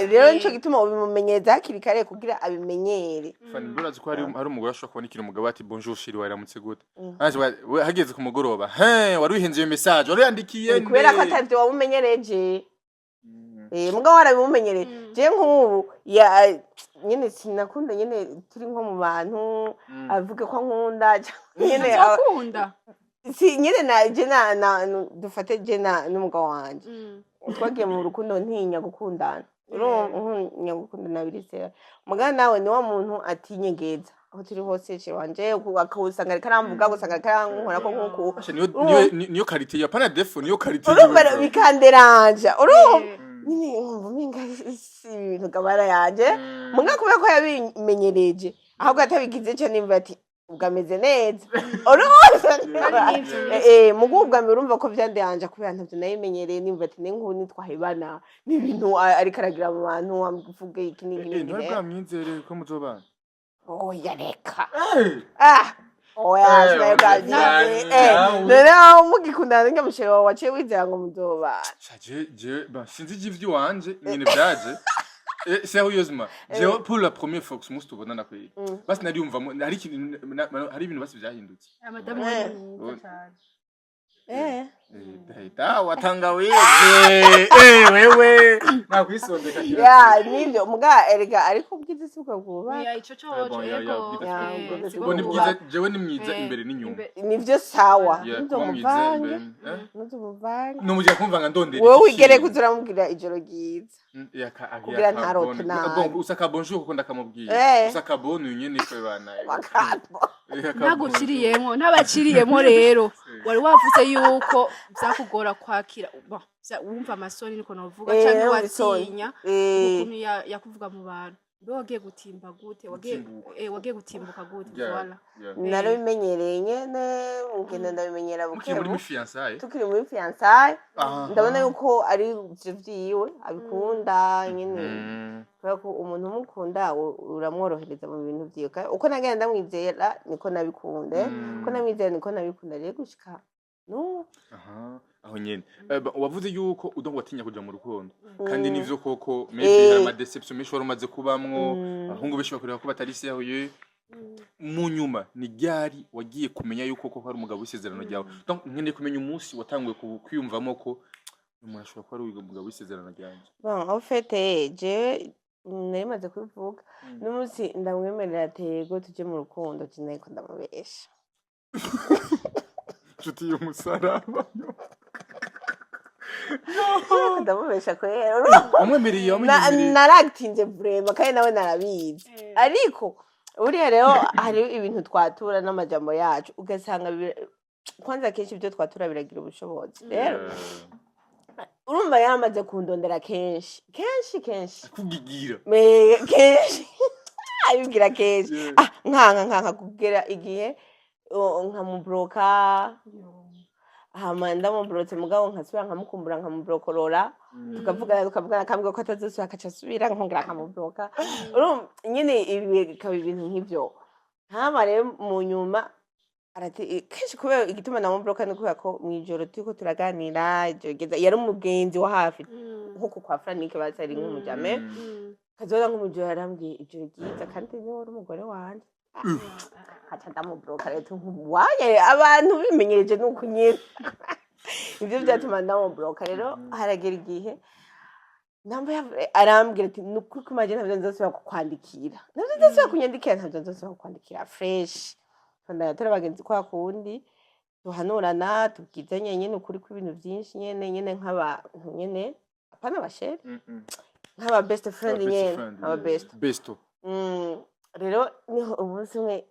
rero nico gituma ubimumenyereza hakiri kare kugira abimenyere Fanny mburazi ko hari umugore ashobora kubonekira umugabo ati bonjour shiri waramutse gute hageze ku mugoroba wari wihenze iyo message wari yandikiye kubera ko atavyo wabumenyereje mugabo warabimumenyereje je nk'ubu nyene sinakunda nyene turi nko mu bantu avuga ko nkunda nyene akunda si nyene na dufate je n'umugabo wanje twagiye mu rukundo ntinya gukundana ntinya gukundana birisera mugana nawe ni wa muntu atinyegeza aho turi hose ce wanje akawusanga karamvuga gusanga karankora ko nkuko niyo karite ya pana defo niyo karite urumva bikanderanja nyine nkumva minga ibintu gabara yanje muga kubera ko yabimenyereje ahubwo atabigize cyo nimba ati ugameze neza mugu ubwa mbere urumva ko vyandanje kubera ntavyo nayimenyereye nimba ati n'inkubu nitwahibana n'ibintu ariko aragira mu bantu amvuge iki n'iki ntari bwamwizere ko muzobana oya reka oya none mugikundana n'inyamushero wawe waciye wizera ngo muzobana sinzi ivyo wanje nyine vyaje sérieusement j'ai pour la première fois que ce musto bonana ko basi nari umva hari ibintu basi vyahindutse amadamu watanga wize wewe nakwisondeka ya nivyo muga erega ariko ubwiza suko bwuba ya ico coco yego ubwo ni bwiza jewe ni mwiza imbere n'inyuma nivyo sawa nzomuvanga n'umujya kumva nga ndondera wowe wigere kuzuramubwira ijoro ryiza kugira ntarote nabi usaka bonjour kuko ndakamubwira usaka bonne nyene ko bana naguciriyemo ntabaciriyemo rero wari wavuze yuko byakugora kwakira wumva amasoni niko novuga cyangwa watinya ukuntu yakuvuga mu bantu mbe wagiye gutimba gute wagiye gutimbuka gute voilà narabimenyereye nyene ngenda ndabimenyera buke muri fiançailles tukiri muri fiançailles ndabona yuko ari ivyo vyiwe abikunda nyene kubera ko umuntu umukunda uramworohereza mu bintu vyiwe uko nagenda ndamwizera niko nabikunde uko namwizera niko nabikunda rero gushika no aho nyene wavuze yuko udongo watinya kuja mu rukundo kandi nivyo koko maybe hari ama deception menshi warumaze kubamwo ahungu beshi bakurira ko batari serieux mu nyuma ni ryari wagiye kumenya yuko koko hari umugabo w'isezerano ryawe donc nkene kumenya umunsi watanguye kwiyumvamo ko umuntu ashobora kuba ari umugabo w'isezerano ryawe bon en fait je nari maze kubivuga n'umunsi ndamwemerera tego tuje mu rukundo cyane ko ndamubesha nshuti y'umusaraba ndamubesha kwera umwemereye naragitinze vraiment kandi nawe narabizi ariko uriya rero hari ibintu twatura n'amajambo yacu ugasanga kwanza kenshi ibyo twatura biragira ubushobozi rero urumva yamaze kundondera kenshi kugigira kenshi abibwira kenshi nkanka kubwira igihe nkamubroka hama ndamubrotse mugabo nkasubira nkamukumbura nkamubrokorora tukavugana akambwira ko atazosubira akacasubira nkongera nkamubroka urumva nyine ibi bikaba ibintu nk'ivyo hama rero mu nyuma kenshi kubera igituma namubroka ni kubera ko mw'ijoro turiko turaganira yari umugenzi wa hafi nkuko kwa Franike bazari nk'umujame kazoza nk'umujoro yarambwiye ijoro ryiza kandi niwe wari umugore wanje haca ndamubroka rero waye abantu bimenyereje nuko nyine ivyo byatuma ndamubroka rero haragera igihe arambwira ati nukuri ko imagine ntabyo nzosubira kukwandikira ntabyo nzosubira kukwandikira fresh ndayatera abagenzi kwa kundi tuhanurana tubwizanye nyene ukuri kw'ibintu vyinshi nyene nk'abantu nyene apana bashere nk'aba best friend nyene aba best rero niho umunsi umwe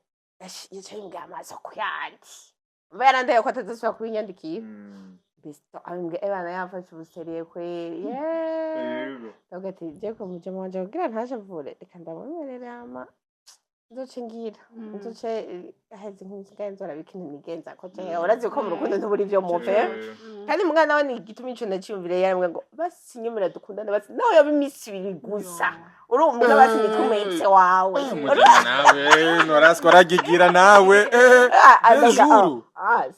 yicaye imbwa amaso ku yandi mba yarandaye ko atazosubira kubinyandikira besto ambwe ebana yafashe ubuseriye kweri ndavuga ati je ko muje mwanje kugira ntashavure reka ndamwemerere ama nzoce ngira nzoce aheze nk'insigaye nzora bikintu nigenza ko je urazi ko mu rukundo ntuburi vyo muve kandi mugana nawe ni igituma ico ndaciyumvire yaramwe ngo basi nyumira dukundana basi nawe yoba imisi ibiri gusa urumva basi nitwumetse wawe nawe norasiko aragigira nawe juru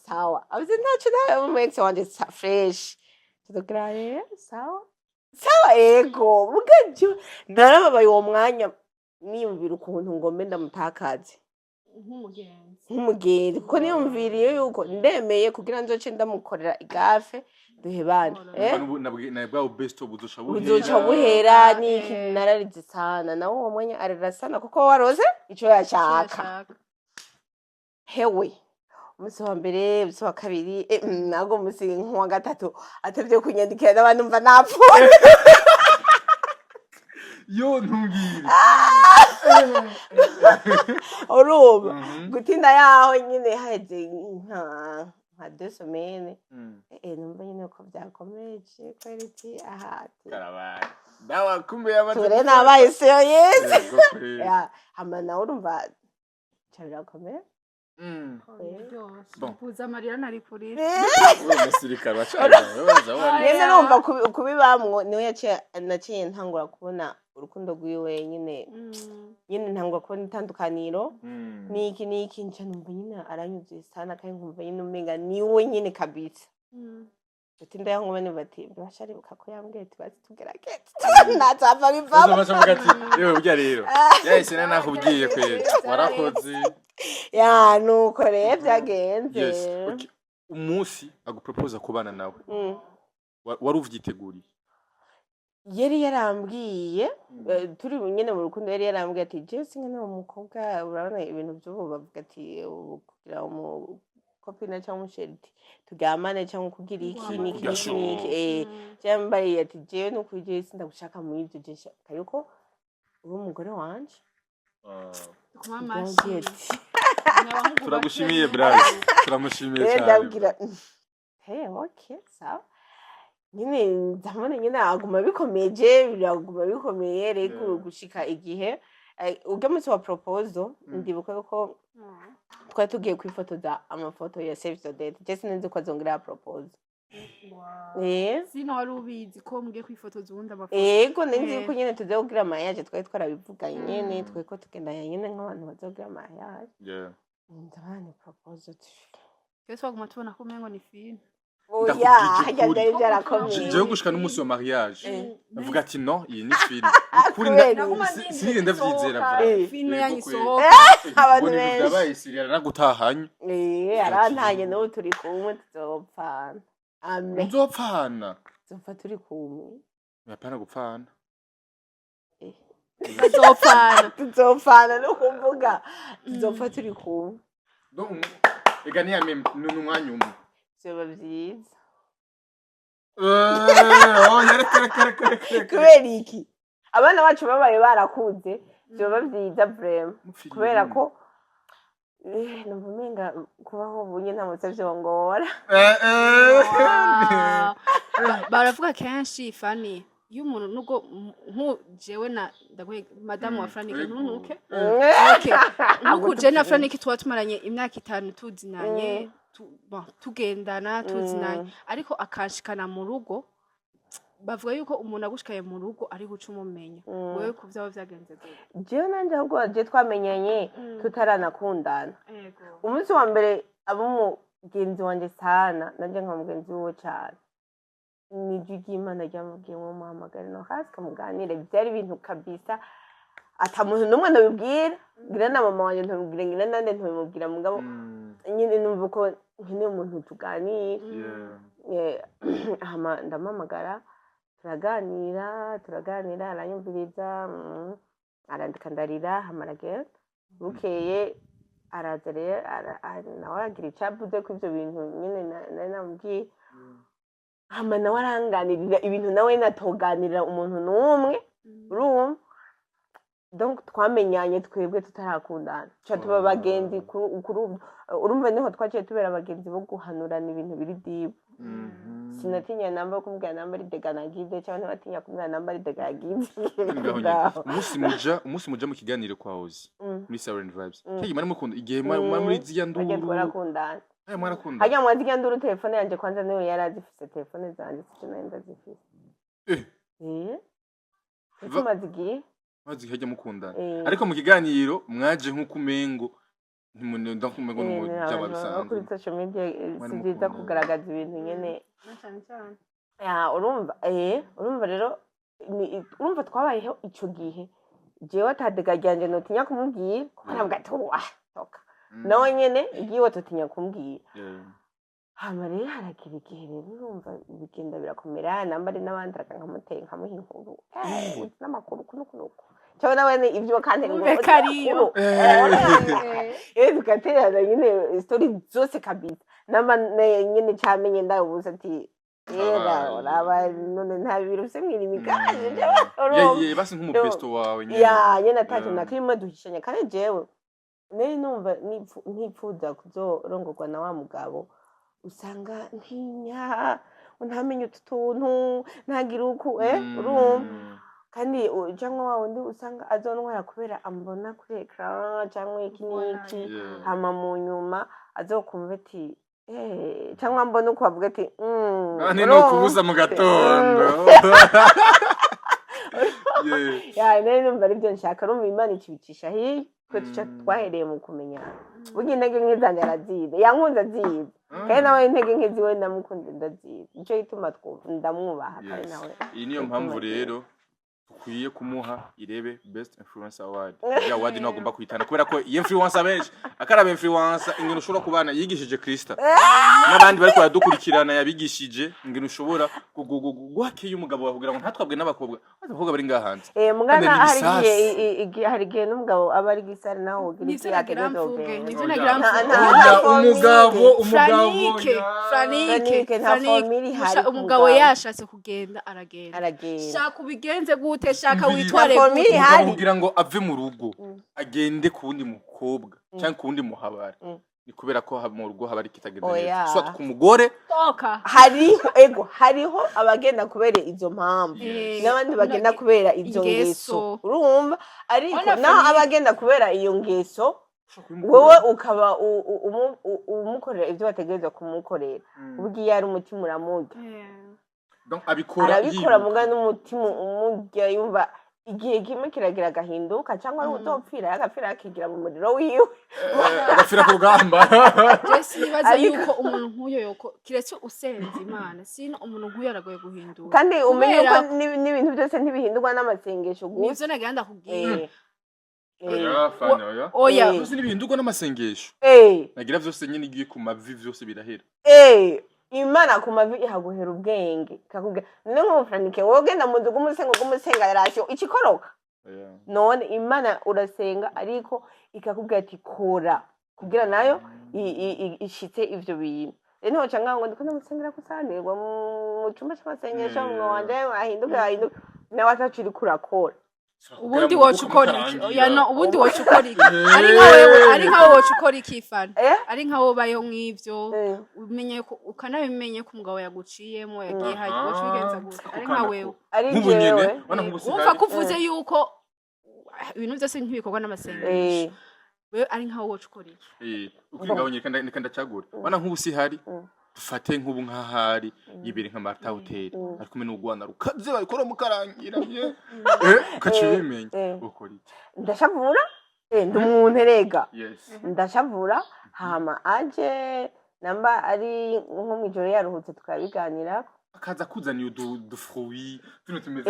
sawa abize ntaco nawe umetse wanje fresh tudograye sawa ego mugajo narababaye uwo mwanya niyumvira ukuntu ngombe ndamutakaze nk'umugenzi kuko niyumviriye yuko ndemeye kugira nzoce ndamukorera igafe duhebane nabwa besto buzoca buhera niki nararize sana nawe uwo mwanya arira sana kuko waroze ico yashaka hewe umusi wa mbere umusi wa kabiri nago umusi nk'uwa gatatu atevye kunyandikira n'abantu mva napfuye yo ntumbwire urumva gutinda yaho nyine haheze nka 2 semaines numva nyine ko byakomeje kwereti ahati karabaye dawa kumbe yamaze ture nabaye serious hama nawe urumva cyabirakomeye Bon. Puza Maria nari kuri. Uwo musirikare wacanga baza wari. Yene numva kubibamwo niwe naciye ntangura kubona urukundo rwiwe nyine ntangura kubona itandukaniro niki nca numva nyine aranyuze sana kandi nkumva nyine umenga niwe nyine kabisa ati ndayangubane bati basharibuka ko yambwiye ati bazi tugerageze natava bivamo bazavuga ati yewe burya rero yahise nakubwiye kweli warakoze ya nuko rero byagenze umunsi agupropose kubana nawe wari uvyiteguriye yari yarambwiye turi nyine mu rukundo yari yarambwiye ati je singa umukobwa urabona ibintu by'ubu bavuga ati kugira kopina cyangwa umusheri tugamane cyangwa kugira iki niki cyambaye ati je no kuje sindagushaka mu ivyo je kayuko uri umugore wanje turagushimiye brother turamushimiye cyane ndabwira hey okay sawa nyine ndamone nyine aguma bikomeje biraguma bikomeye reko gushika igihe ubwo munsi wa proposal ndibuka ko twari tugiye kwifotoza amafoto ya save the date just nzi ko azongera proposal sino wari ubizi ko mugiye kwifotoza ubundi amafoto yego nzi ko nyine tuze kugira mariage twari twarabivuganye nyine twe ko tugendanye nyine nk'abantu bazogira mariage ndabana proposal Yesu aguma tubona ko mengo ni film oya hajya ndari byarakomeye jewe gushika n'umunsi wa mariage avuga ati no iyi ni film kuri sinige ndavyizera film yanyisohoka abantu benshi ndabaye sirira nagutahanye arantanye no turi kumwe tuzopfana amen tuzopfana turi kumwe yapana gupfana tuzopfana no kumvuga tuzopfa turi kumwe donc ega ni yame n'umwanya umwe byoba byiza kare kubera iki abana bacu babaye barakuze byoba byiza vraiment kubera ko numva umenga kubaho ubunye nta musavye wongora baravuga kenshi Fanny iyo umuntu nugo nkujewe na ndagwe madame wa Frank ntunuke okay nkuje na Frank twatumaranye imyaka 5 tuzinanye tugendana tuzinanye ariko akanshikana mu rugo bavuga yuko umuntu agushikaye mu rugo ari guca umumenya wewe kuvyaba vyagenze gute jewe nanje ahubwo je twamenyanye tutaranakundana umunsi wa mbere abo mugenzi wanje sana nanje nka mugenzi wiwe cyane nijigi Imana ryamubwiye mu muhamagara no hasi kamuganire byari ibintu kabisa atamuntu numwe nabibwira ngira na mama wanje ntabibwira ngira nande ntabimubwira mugabo nyine numva ko nkene umuntu tuganira hama ndamamagara turaganira aranyumviriza arandika ndarira hamarage bukeye araza rero nawe agira icyavuze ko ibyo bintu nyine nari namubwiye hama nawe aranganirira ibintu nawe natoganirira umuntu n'umwe urumva donc twamenyanye twebwe tutarakundana cyo tuba bagenzi urumva niho twaciye tubera abagenzi bo guhanurana ibintu biri dibu sinatinya namba kumbwira namba ari deganagide cyangwa natinya kumbwira namba ari degagide umunsi muja mu kiganiro kwa Ozi muri Silent Vibes kigi mari mukunda igihe muri ziya nduru twarakundana mwarakunda hajya mwazi ziya nduru telefone yanje kwanza niyo yarazifise telefone zanje sinenda zifise tumazigiye mazi hajya mukundana ariko mu kiganiro mwaje nkuko umengo ntimunenda kumengo n'umujaba bisanzwe kuri social media siziza kugaragaza ibintu nyene ya urumva rero urumva twabayeho ico gihe jewe atadegajyanje notinya kumubwira kuko nabwo atuwa toka nawe nyene igiwe totinya kumbwira hama rero haragira igihe rero urumva bigenda birakomera nambari n'abandi akankamuteye nkamuha inkuru n'amakuru kunuko cyangwa nawe ibyo kandi ngo kariyo tugaterana nyine story zose kabisa namba nyine cyamenye ndabuze ati uraba none nta biro se mwiri mikaje ye basi nk'umubesto wawe nyine nyine atacyo nakirimo duhishanya kandi jewe nari numva nipfuza kuzorongorwa na wa mugabo usanga ntinya ntamenye utuntu ntagira uko urumva kandi cyangwa wa wundi usanga azontwara kubera ambona kuri ecran cyangwa iki n'iki hama mu nyuma azokumva ati cyangwa mbona uko bavuga ati nani no kubuza mu gatondo ya nene numva aribyo nshaka rumva Imana ikibicisha hi twe twahereye mu kumenya burya intege nke zanjye arazize yankunze azize kandi nawe intege nke ziwe ndamukunze ndazize nicyo gituma ndamwubaha kandi nawe iyi niyo mpamvu rero ukwiye kumuha irebe best influencer award ya award no agomba kwitana kubera ko iyi influencer benshi akaraba influencer ingene ushobora kubana yigishije Krista n'abandi bari kwadukurikirana yabigishije ingene ushobora guhakeye umugabo wavugira ngo ntatwabwe n'abakobwa abakobwa bari ngahanze mugana hari igihe n'umugabo aba ari gisare naho ugira iki yategezoge nivyo nagira Franike umugabo yashatse kugenda aragenda shaka ubigenze gute shaka witware kugira ngo ave mu rugo agende kundi mukobwa cyangwa kundi muhabara ni kubera ko mu rugo habari kitagenda neza swat ku mugore hariho abagenda kubera izo mpamvu n'abandi bagenda kubera izo ngeso urumva ariko naho abagenda kubera iyo ngeso wowe ukaba umukorera ibyo bategereza kumukorera ubwiye ari umutima uramurya arabikora muga n'umutima umurya yumva igihe kimwe kiragira agahinduka cyangwa utopfira agapfira akigira mu muriro wiwe agapfira ku rugamba Jesse nibaza yuko umuntu nk'uyo yoko kiretse usenze Imana sino umuntu nk'uyo aragoye guhindura kandi umenye ko n'ibintu byose ntibihindurwa n'amasengesho gusa nivyo nagenda kubwira oya byose n'ibihindurwa n'amasengesho nagira byose nyine igiye ku mavi byose birahera Imana ku mavi ihaguhera ubwenge kakubwira none nk'umufuranike wowe genda mu nzu gumusenga yarashyo ikikoroka none Imana urasenga ariko ikakubwira ati kora kugira nayo ishitse ivyo bintu rero cyangwa ngo ndiko ndamusengera kusanirwa mu cyumba cy'amasengesho ngo wanje ahinduka nawe ataciri kurakora ubundi wocukora iki ubundi wocukora iki ari nka wocukora iki Fanny ari nka wobayo mw'ivyo umenye ko ukanabimenye ko umugabo yaguciyemo yagiye haje wacubigenza gusa ari nka wewe umva kuvuze yuko ibintu byose ntibikorwa n'amasengesho wewe ari nka wocukora iki ukingaho nyeka ndacagura wana nk'ubusi hari dufate nk'ubu nk'ahari yibere nka Marta Hotel ari kumwe n'ugwana rukaze barikora mukarangira ukacibimenya ukora iki ndashavura ndumuntu erega ndashavura hama aje namba ari nko mwijoro yaruhutse tukabiganira akaza kuzaniye udufruits tuno tumeze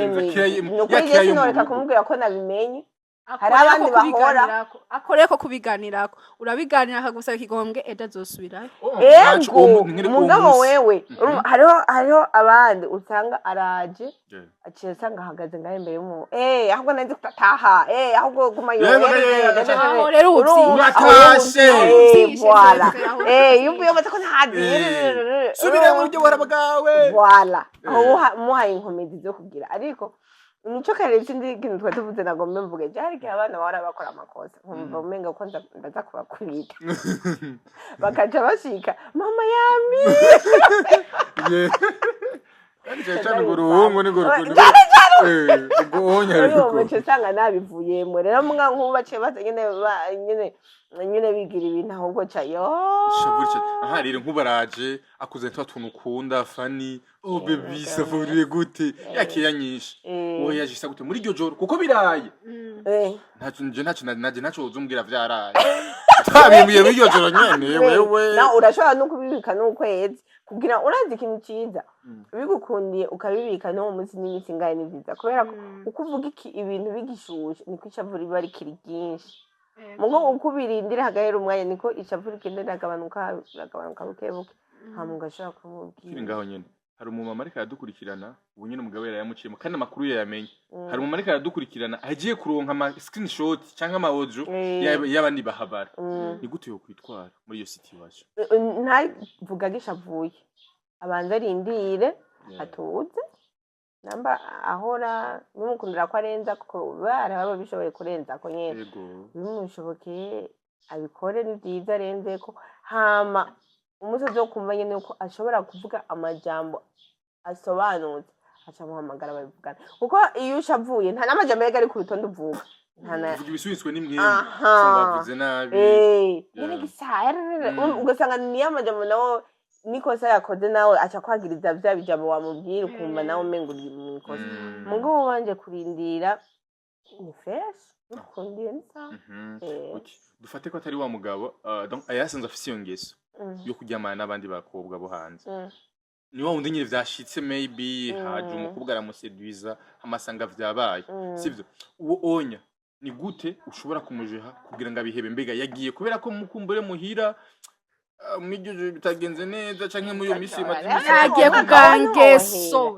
yakeye noreka kumubwira ko nabimenye hari abandi bahora akoreko kubiganirako urabiganira akagusaba ikigombwe ejo azosubirayo umugabo wewe hariho abandi usanga araje aciye asanga ahagaze ngahe imbere y'umuntu ahubwo nanze kutataha ahubwo guma aho rero uratashe voilà yuvuye amaze ko ntazi subira mu buryo bwawe voilà aho muhaye inkomezi zo kugira ariko nico kare ikindi kintu twari tuvuze nagombe mvuge cyari ki abana bahora bakora amakosa nkumva umenga ko ndaza kubakubita bakaja bashika mama yami cyane guruhungu ni gurukundo gonya ariko cyo sanga nabivuyemo rero mga nkubace baze nyine bigira ibintu ahubwo cayo shavurice aha rero nkubaraje akuze tuntu ukunda Fanny baby safuriye gute yakiyanyisha wowe yajisa gute muri iryo joro kuko biraye ntacyo uzumbwira vyaraye twabimbiye muri iryo joro nyene wewe na urashobora no kubibika n'ukwezi kugira urazi ikintu ciza bigukundiye ukabibika no mu munsi n'iminsi ngaye ni vyiza kubera uko uvuga ibintu bigishuje niko icavura iba rikiri ryinshi mugo uko birindira hagahera umwanya niko icavura ikendera agabanuka bukebuke hamunga ashaka kumubwira ngaho nyene hari umumama ariko aradukurikirana ubu nyene umugabo yarayamuciyemo kandi amakuru yamenye hari umumama ariko aradukurikirana agiye kuronka ama screenshot cyangwa ama audio y'abandi bahabara ni gute yo kwitwara muri iyo situation ntavuga gishavuye abanza rindire atuze namba ahora n'umukundira ko arenza ko baba bishoboye kurenza ko nyene bimushobokeye abikore ni byiza arenze ko hama umusozi wo kumva nyene uko ashobora kuvuga amajambo asobanutse haca muhamagara babivugana kuko iyo ushavuye nta n'amajambo yega ari ku rutonde uvuga uvuga ibisubitswe n'imwembe bavuze nabi nyine gisaya ugasanga niyo amajambo nawe nikosa yakoze nawe aca kwagiriza bya bijambo wamubwira ukumva nawe umenga uri mu ikosa mugabo wanje kurindira ni fresh ukundiye nsa dufate ko atari wa mugabo donc ayasanze afise iyo ngeso yo kuryamana n'abandi bakobwa bo hanze ni wa wundi nyine vyashitse maybe haje umukobwa aramuseduiza amasanga vyabaye sivyo uwo onya ni gute ushobora kumujeha kugira ngo abihebe mbega yagiye kubera ko mukumbure muhira mwigeje bitagenze neza canke muri yo misi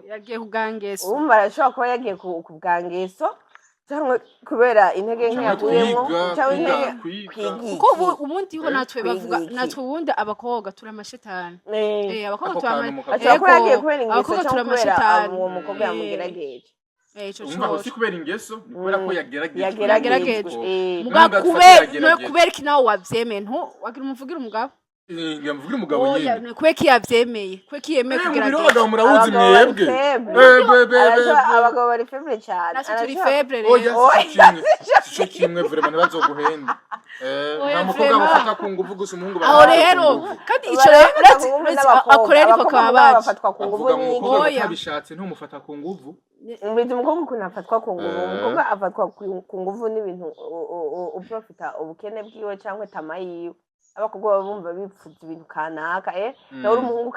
yagiye kugangeso umva arashobora kuba yagiye kugangeso cyangwa kubera intege nke yaguyemo cyangwa intege kuko ubundi ho natwe bavuga natwe ubundi abakobwa turamashetani abakobwa yagiye kubera ingeso cyangwa kubera uwo mukobwa yamugerageje umva si kubera ingeso ni kubera ko yagerageje kubera iki nawe wavyemeye wagira umuvugira umugabo yamvugira umugabo nyine kweki yavyemeye kweki yemeye kugerageza abagabo murabuzi mwebwe abagabo bari febre cyane natwe turi febre cyo kimwe vraiment bazoguhenda nta mukobwa bafata ku nguvu gusa umuhungu aho rero kandi ico akorera ko bafatwa ku nguvu n'iki abishatse ntumufata ku nguvu mbizi umukobwa ukuntu afatwa ku nguvu umukobwa afatwa ku nguvu n'ibintu uprofita ubukene bwiwe cyangwa tamayiwe abakobwa bumva bipfuza ibintu kanaka nawe umuhungu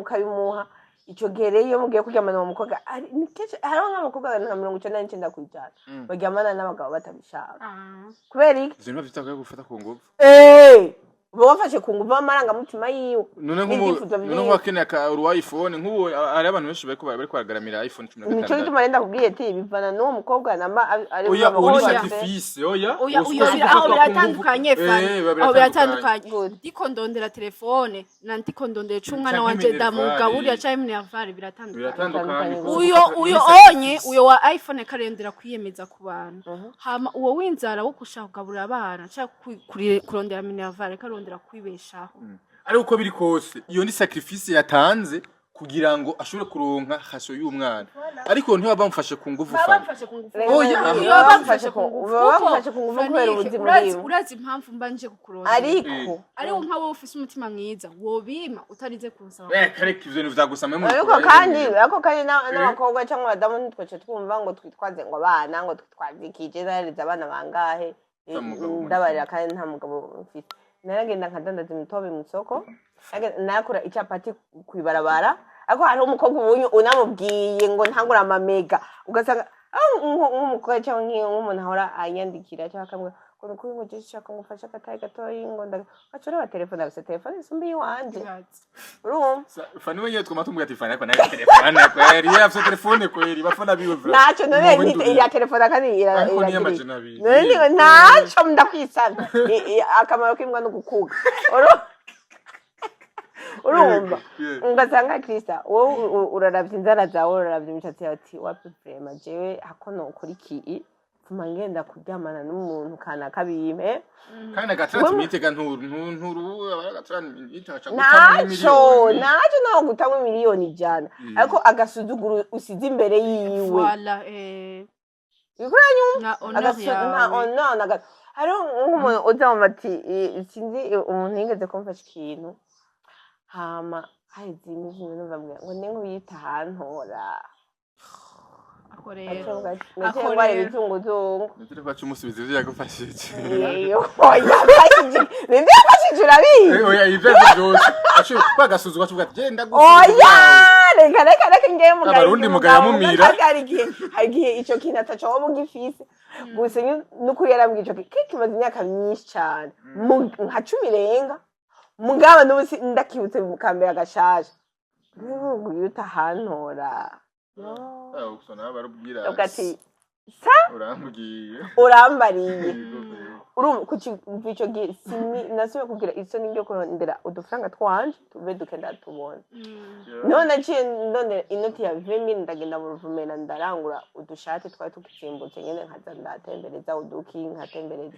kabimuha ico gere iyo mugiye kuryamana mu mukobwa ari nikeje hariho nk'abakobwa nka 99% baryamana n'abagabo batabishaka kubera iki ivyo nabyo gufata ku nguvu bafashe ku nguvu amaranga mutima yiwe none nk'uwakeneye ka iPhone nk'ubu ari abantu benshi bari kwagaramira iPhone 15 nico gituma renda kubwiye ati bivana n'uwo mukobwa namba ari oya uri sacrifice aho biratandukanye Fanny aho biratandukanye ndiko ndondera telefone na ndiko ndondera umwana wanje ndamugaburira cyane Minerval biratandukanye uyo onye uyo wa iPhone karendera kwiyemeza ku bantu hama uwo winzara wo gushaka kugaburira abana cyangwa kurondera Minerval ndira kwibeshaho ari uko biri kose iyo ni sacrifice yatanze kugira ngo ashobore kuronka hasho y'umwana ariko ntiba bamufashe ku nguvu bamufashe ku nguvu kubera ubuzima bwiwe urazi impamvu mbanje kukuronka ariko nka wowe ufise umutima mwiza wobima utarize kunsaba kareka ivyo ntivyagusama mu ariko kandi n'abakobwa cyangwa abadamu ntitwace twumva ngo twitwaze ngo abana ngo twitwazikije zareza abana bangahe ndabarira kandi nta mugabo mfite naragenda nkadandaza imitobe mu isoko nakora icyapati kwibarabara ariko hari umukobwa ubunye unamubwiye ngo ntangura amamega ugasanga nk'umukobwa cyangwa nk'umuntu ahora anyandikira cyangwa akamwe ngo kuri ngo jishaka ko ngufasha kataye gatoyi ngo ndacora wa telefone afite telefone isumbi yiwanje urumva Fanny wenye twama tumubwira ati Fanny ariko nayo telefone kweri afite telefone kweri bafana biwe vra naco none ya telefone kandi ira naco ndakwisana akamaro k'imbwa no gukuga urumva ngasanga Krista wowe uraravye inzara zawe uraravye imishatsi yawe ati wapi prema jewe hakono kuri ki fuma ngenda kuryamana n'umuntu kana kabime kandi agatrati mitega nturu abagatrani itacha naco naho gutanga miliyoni jana ariko agasuzuguru usize imbere yiwe wala ikuranyuma agasuzuguru hari nk'umuntu uzama ati sinzi umuntu yigeze kumfasha ikintu hama haizi imizi n'ubamwe ngo nengo yita hantora akorera akorera ibitunguzungu nitire kwacu umusubizi ivyo yagufashije oya ninde yafashije urabizi oya ivyo byose acu bagasuzugwa tuvuga ati genda oya reka ngiye mu abarundi mugaya mumira hagiye ico kintu ataco wo mugifise gusa nuko yarambwiye ico kimaze imyaka myinshi cyane nka 10 renga mugaba n'ubusi ndakibutse mu kambere agashaje ngo yuta hantora usona barubwira ugati urambariye kuva ico gihe nasubiye kugira isoni ryo kurondera udufaranga twanje tube dukenda tubona none naciye ndondera inoti ya 20,000 ndagenda mu ruvumera ndarangura udushati twari tukitsimbutse nyene nkaza ndatembereza uduki nkatembereza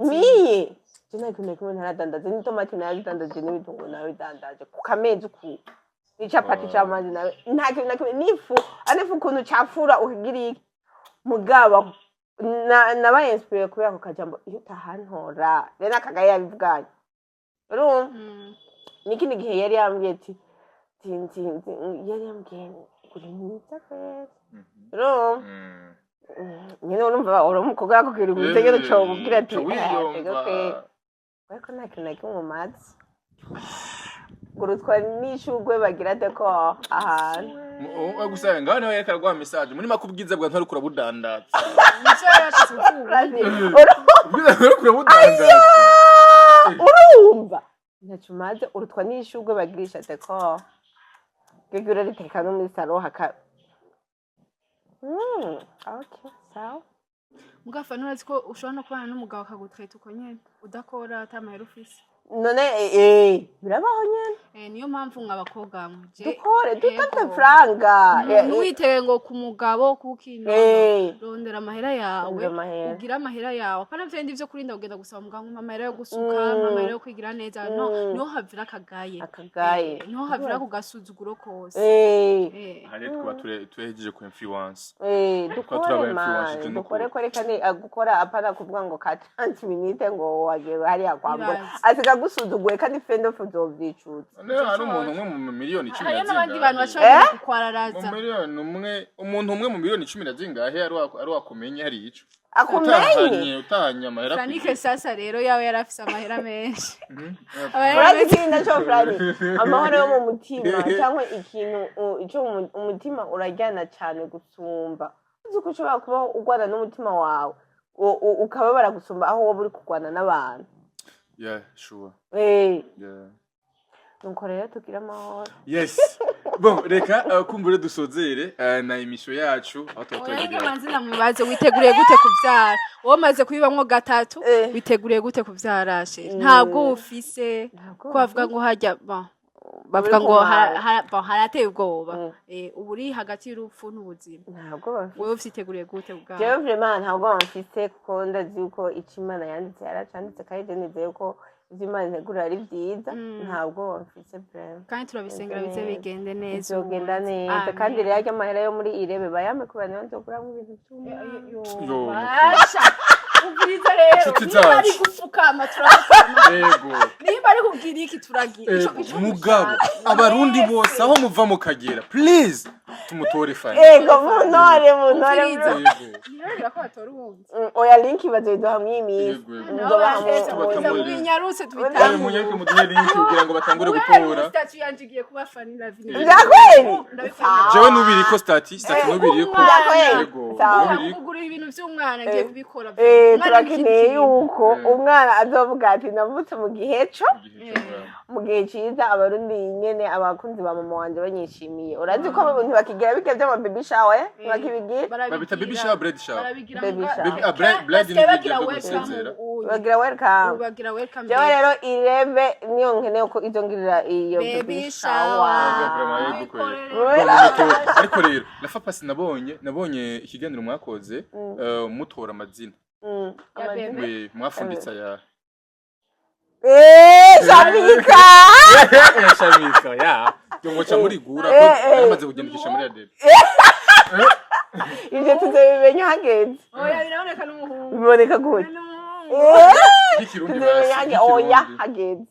miye jina kumwe Naradandaje n'itomati nazidandaje n'ibitunguru nabidandaje ku kamezi ku n'icapati c'amazi nawe nta kintu na kimwe n'ifu anifu ukuntu cafura ukagira iki mugabo nabaye inspire kubera ako kajambo iyo utahantora rero akagaye yabivuganye urumva n'ikindi gihe yari yambwiye ati yari yambwiye uri mwiza kwezi urumva nyine urumva umukobwa yakubwira umutegero cyo ubwira ati ariko nta kintu na kimwe umaze gurutwa n'ishugwe bagira ate ko ahantu gusa ngaho nawe yareka rwa message muri makubwiza bwa ntari kurabudandatsa nicyo yashitse kurabudandatsa urumva ntacyo umaze urutwa n'ishugwe bagirisha ate ko gigura riteka no muri salo haka okay sawa mugafa nurazi ko ushobora no kubana n'umugabo akagutweta uko nyene udakora atamahera ufise none birabaho nyene niyo mpamvu nk'abakobwa dukore dutafite franga ntiwitebe ngo ku mugabo kukino rondera amahera yawe ugira amahera yawe apana vyendi vyo kurinda kugenda gusaba umugabo amahera yo gusuka amahera yo kwigira neza niho havira akagaye niho havira kugasuzuguro kose hariya twaba tuhejeje ku influence dukore kwerekane gukora apana kuvuga ngo ka 30 minutes ngo wagera hariya kwambura asiga gusuzuguye kandi fendo fuzovyicuza hari umuntu umwe mu miliyoni 10 hari n'abandi bantu bashobora kukwararaza umuntu umwe mu miliyoni 10 zingahe ari wakumenye hari ico akumenye utahanye amahera Franike sasa rero yawe yarafise amahera menshi uragikinda cyo Franike amahoro yo mu mutima cyangwa ikintu ico umutima urajyana cyane gusumba uzuko ushobora kuba ugwana n'umutima wawe ukababara gusumba aho wowe uri kugwana n'abantu yeah sure yeah nuko rero tugira amahoro yes bon reka kumbure dusozere na emission yacu aho tugiye manzina mwibaze witeguriye gute kuvyara wowe maze kubibamwo gatatu witeguriye gute kuvyarashe ntabwo ufise ko bavuga ngo hajya bavuga ngo harateye ubwoba uburi hagati y'urupfu n'ubuzima ntabwo wowe ufyiteguriye gute ubwawe jewe vraiment ntabwo bamfise kuko ndazi uko Imana yanditse yaracanditse kandi nizeye ko Imana ntegura ari byiza ntabwo bamfise vraiment kandi turabisengera bize bigende neza bizogenda neza kandi rero ajya amahera yo muri irebe bayame kubana nzogura mu bintu basha ubwiza rero niba ari gufukama turafukama niba ari kubwira iki turagira mugabo abarundi bose aho muva mu Kagera please tumutore Fanny munore nirabira ko batora ubundi oya link bazoyiduha hamwe imisi mu binyarutse tubitanga munyarike muduhe link kugira ngo batangure gutora statut yanjigiye kuba Fanny Lavine ndakweli jewe nubiri ko statut nubiri ko yego kugura ibintu by'umwana ngiye kubikora turakeneye yuko umwana azovuga ati navutse mu gihe cyo mu gihe cyiza abarundi nyene abakunzi ba mama wanje banyishimiye urazi ko abantu bakigira bike by'ama baby shower bakibigira babita baby shower bread shower bread ni byo gusezera bagira welcome jewe rero irebe niyo nkeneye ko izo ngirira iyo baby shower ariko rero lafa pasi nabonye ikiganiro mwakoze mutora amazina mwafunditse ya Shamika Shamika ya ngocha muri gura ko namaze kugendekisha muri adebe ivyo tuzobimenya hageze oya biraboneka n'umuhungu biboneka gute ikirundi basi oya hageze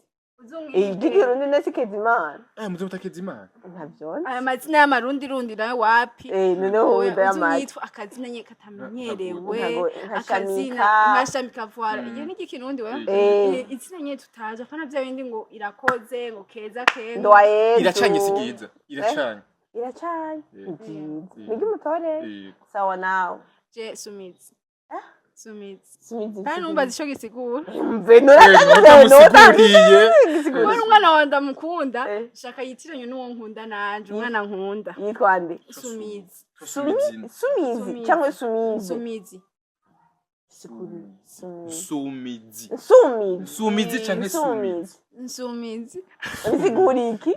ikirundi nese Kezimana muzomuta Kezimana ntavyona aya mazina y'amarundi rundi nawe wapi noneho udayamaze yitwa akazina nye katamenyerewe akazina nkashamika voila iyo ni ikirundi we izina nye tutaje afana bya bindi ngo irakoze ngo keza iracanye sigiza iracanye nigi mutore sawa nawe je sumizi kandi numva zisho gisigura kubera umwana wawe ndamukunda shaka yitiranye n'uwo nkunda nanje umwana nkunda yitwa nde Sumizi cyangwa Sumizi Sumizi cyangwa Sumizi Nsiguri iki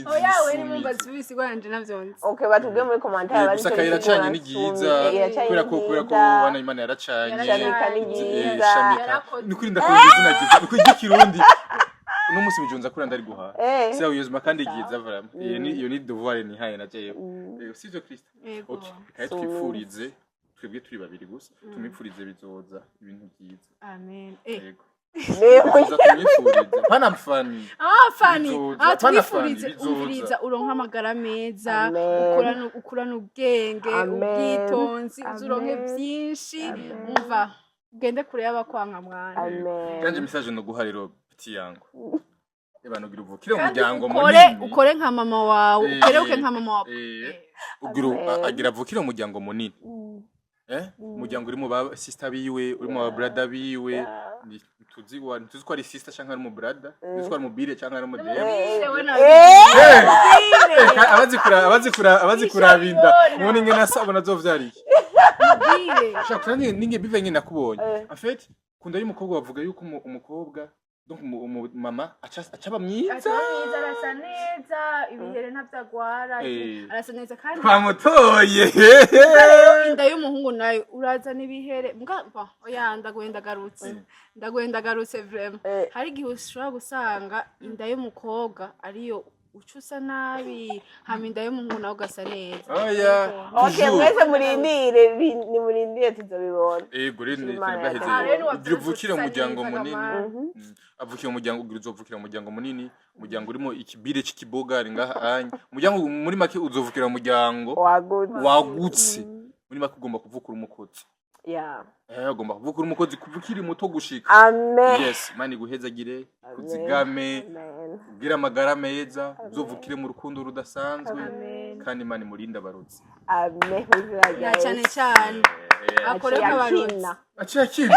oya we ni mumba zibisi gwanje navyonze okay batubwiye muri commentaire bari gusaka iracanye ni giza kubera ko wana Imana yaracanye ni giza ni kuri ndakora izina giza ni kuri ikirundi n'umunsi bijunza kuri ndari guha c'est uyuzuma kandi giza vraiment iyo ni devoir ni haye naje sivyo Kristo okay kandi twifurize twebwe turi babiri gusa tumipfurize bizoza ibintu byiza amen yego Pana Fanny. Fanny. Twifurize umviriza uronka amagara meza, ukurana ubwenge, ubwitonzi, uzuronke byinshi, umva ugende kure y'abakwanka mwana. Kandi message no guha rero biti yangu. Ebano gira uvukire umuryango munini. Ukore nka mama wawe, ukerebuke nka mama wawe. Ugira agira avukire umuryango munini. Umuryango urimo ba sister biwe, urimo ba brother biwe. Tuzi ko ari sister cyangwa ari mu brother, tuzi ko ari mu bire cyangwa ari mu debe. Abazikura binda. None ngena sabona zovyari. Bire. Shaka ninge bive ngena kubonye. En fait, kunda ari umukobwa bavuga yuko umukobwa donc mama acaba myiza. Arasa neza, ibihere ntavyagwara, arasa neza kandi kwamutoye. Inda y'umuhungu nayo urazana ibihere. Mbwa oya ndagwenda garutse vraiment. Hari gihe ushobora gusanga inda y'umukobwa ariyo ucusa nabi hama inda y'umuhungu nawe ugasa neza. Oya. Okay, mwese murindire ni murindire tuzobibona. Gurinde twabaheze. Uvukira umuryango munini. Avukira umuryango uzovukira umuryango munini, umuryango urimo ikibire cy'ikiboga ringaha anya. Umuryango muri make uzovukira umuryango wagutse. Muri make ugomba kuvukura umukotsi. Ugomba kuvukura umukozi kuvukiri muto gushika. Amen. Yes, mani guhezagire, kuzigame, gira amagara meza, uzovukire mu rukundo rudasanzwe kandi mani murinda barozi. Amen. Ya cyane cyane. Akoreka abarozi. Akina.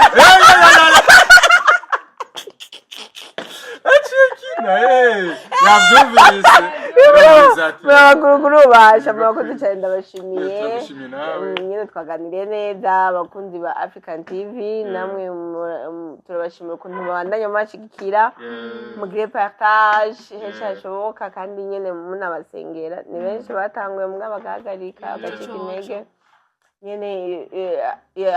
Murabagurubasha murakoze cyane ndabashimiye. Nyine twaganiriye neza abakunzi ba African TV namwe turabashimira ukuntu babandanya mashigikira mugire partage heshashoboka kandi nyine munabasengera ni benshi batanguye mbwa bagahagarika bagacika intege nyene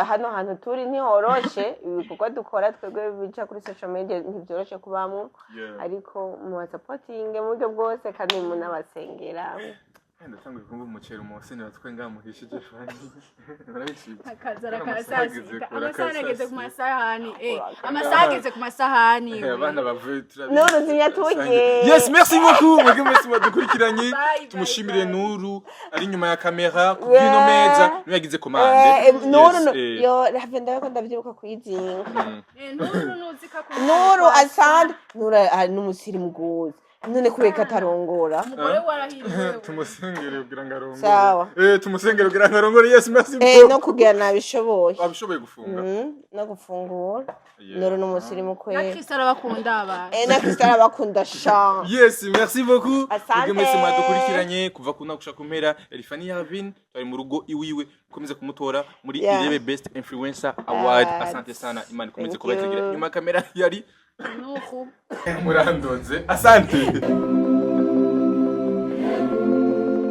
hano hantu turi ntihoroshe ibikorwa dukora twebwe bica kuri social media ntibyoroshe kubamwo ariko mu supporting mu buryo bwose kandi munabasengera ndatanguye kumva umucero umunsi natwe ngamuhishije Fanny barabishije akazara karasasi amasahani ku masahani abana bavuye Nuru zinyatuje yes merci beaucoup mwege mwese badukurikiranye tumushimire Nuru ari nyuma ya kamera kubwino meza niyagize komande Nuru yo ravenda ko ndavyibuka kuyizinga Nuru nuzika ku Nuru asand Nuru ari n'umusirimu gose none kureka tarongora umugore warahiriwe tumusengere kugira ngo arongore sawa tumusengere kugira ngo arongore yes merci beaucoup no kugira nabishoboye abishoboye gufunga no gufungura Nuru n'umusirimu kwe na Kristo arabakunda aba na Kristo arabakunda sha yes merci beaucoup mwege mwese mwadukurikiranye kuva kuna gushaka kumpera Fanny Lavine twari mu rugo iwiwe komeze kumutora muri irebe best influencer award asante sana imana komeze kubategera nyuma kamera yari nuko murandonze asante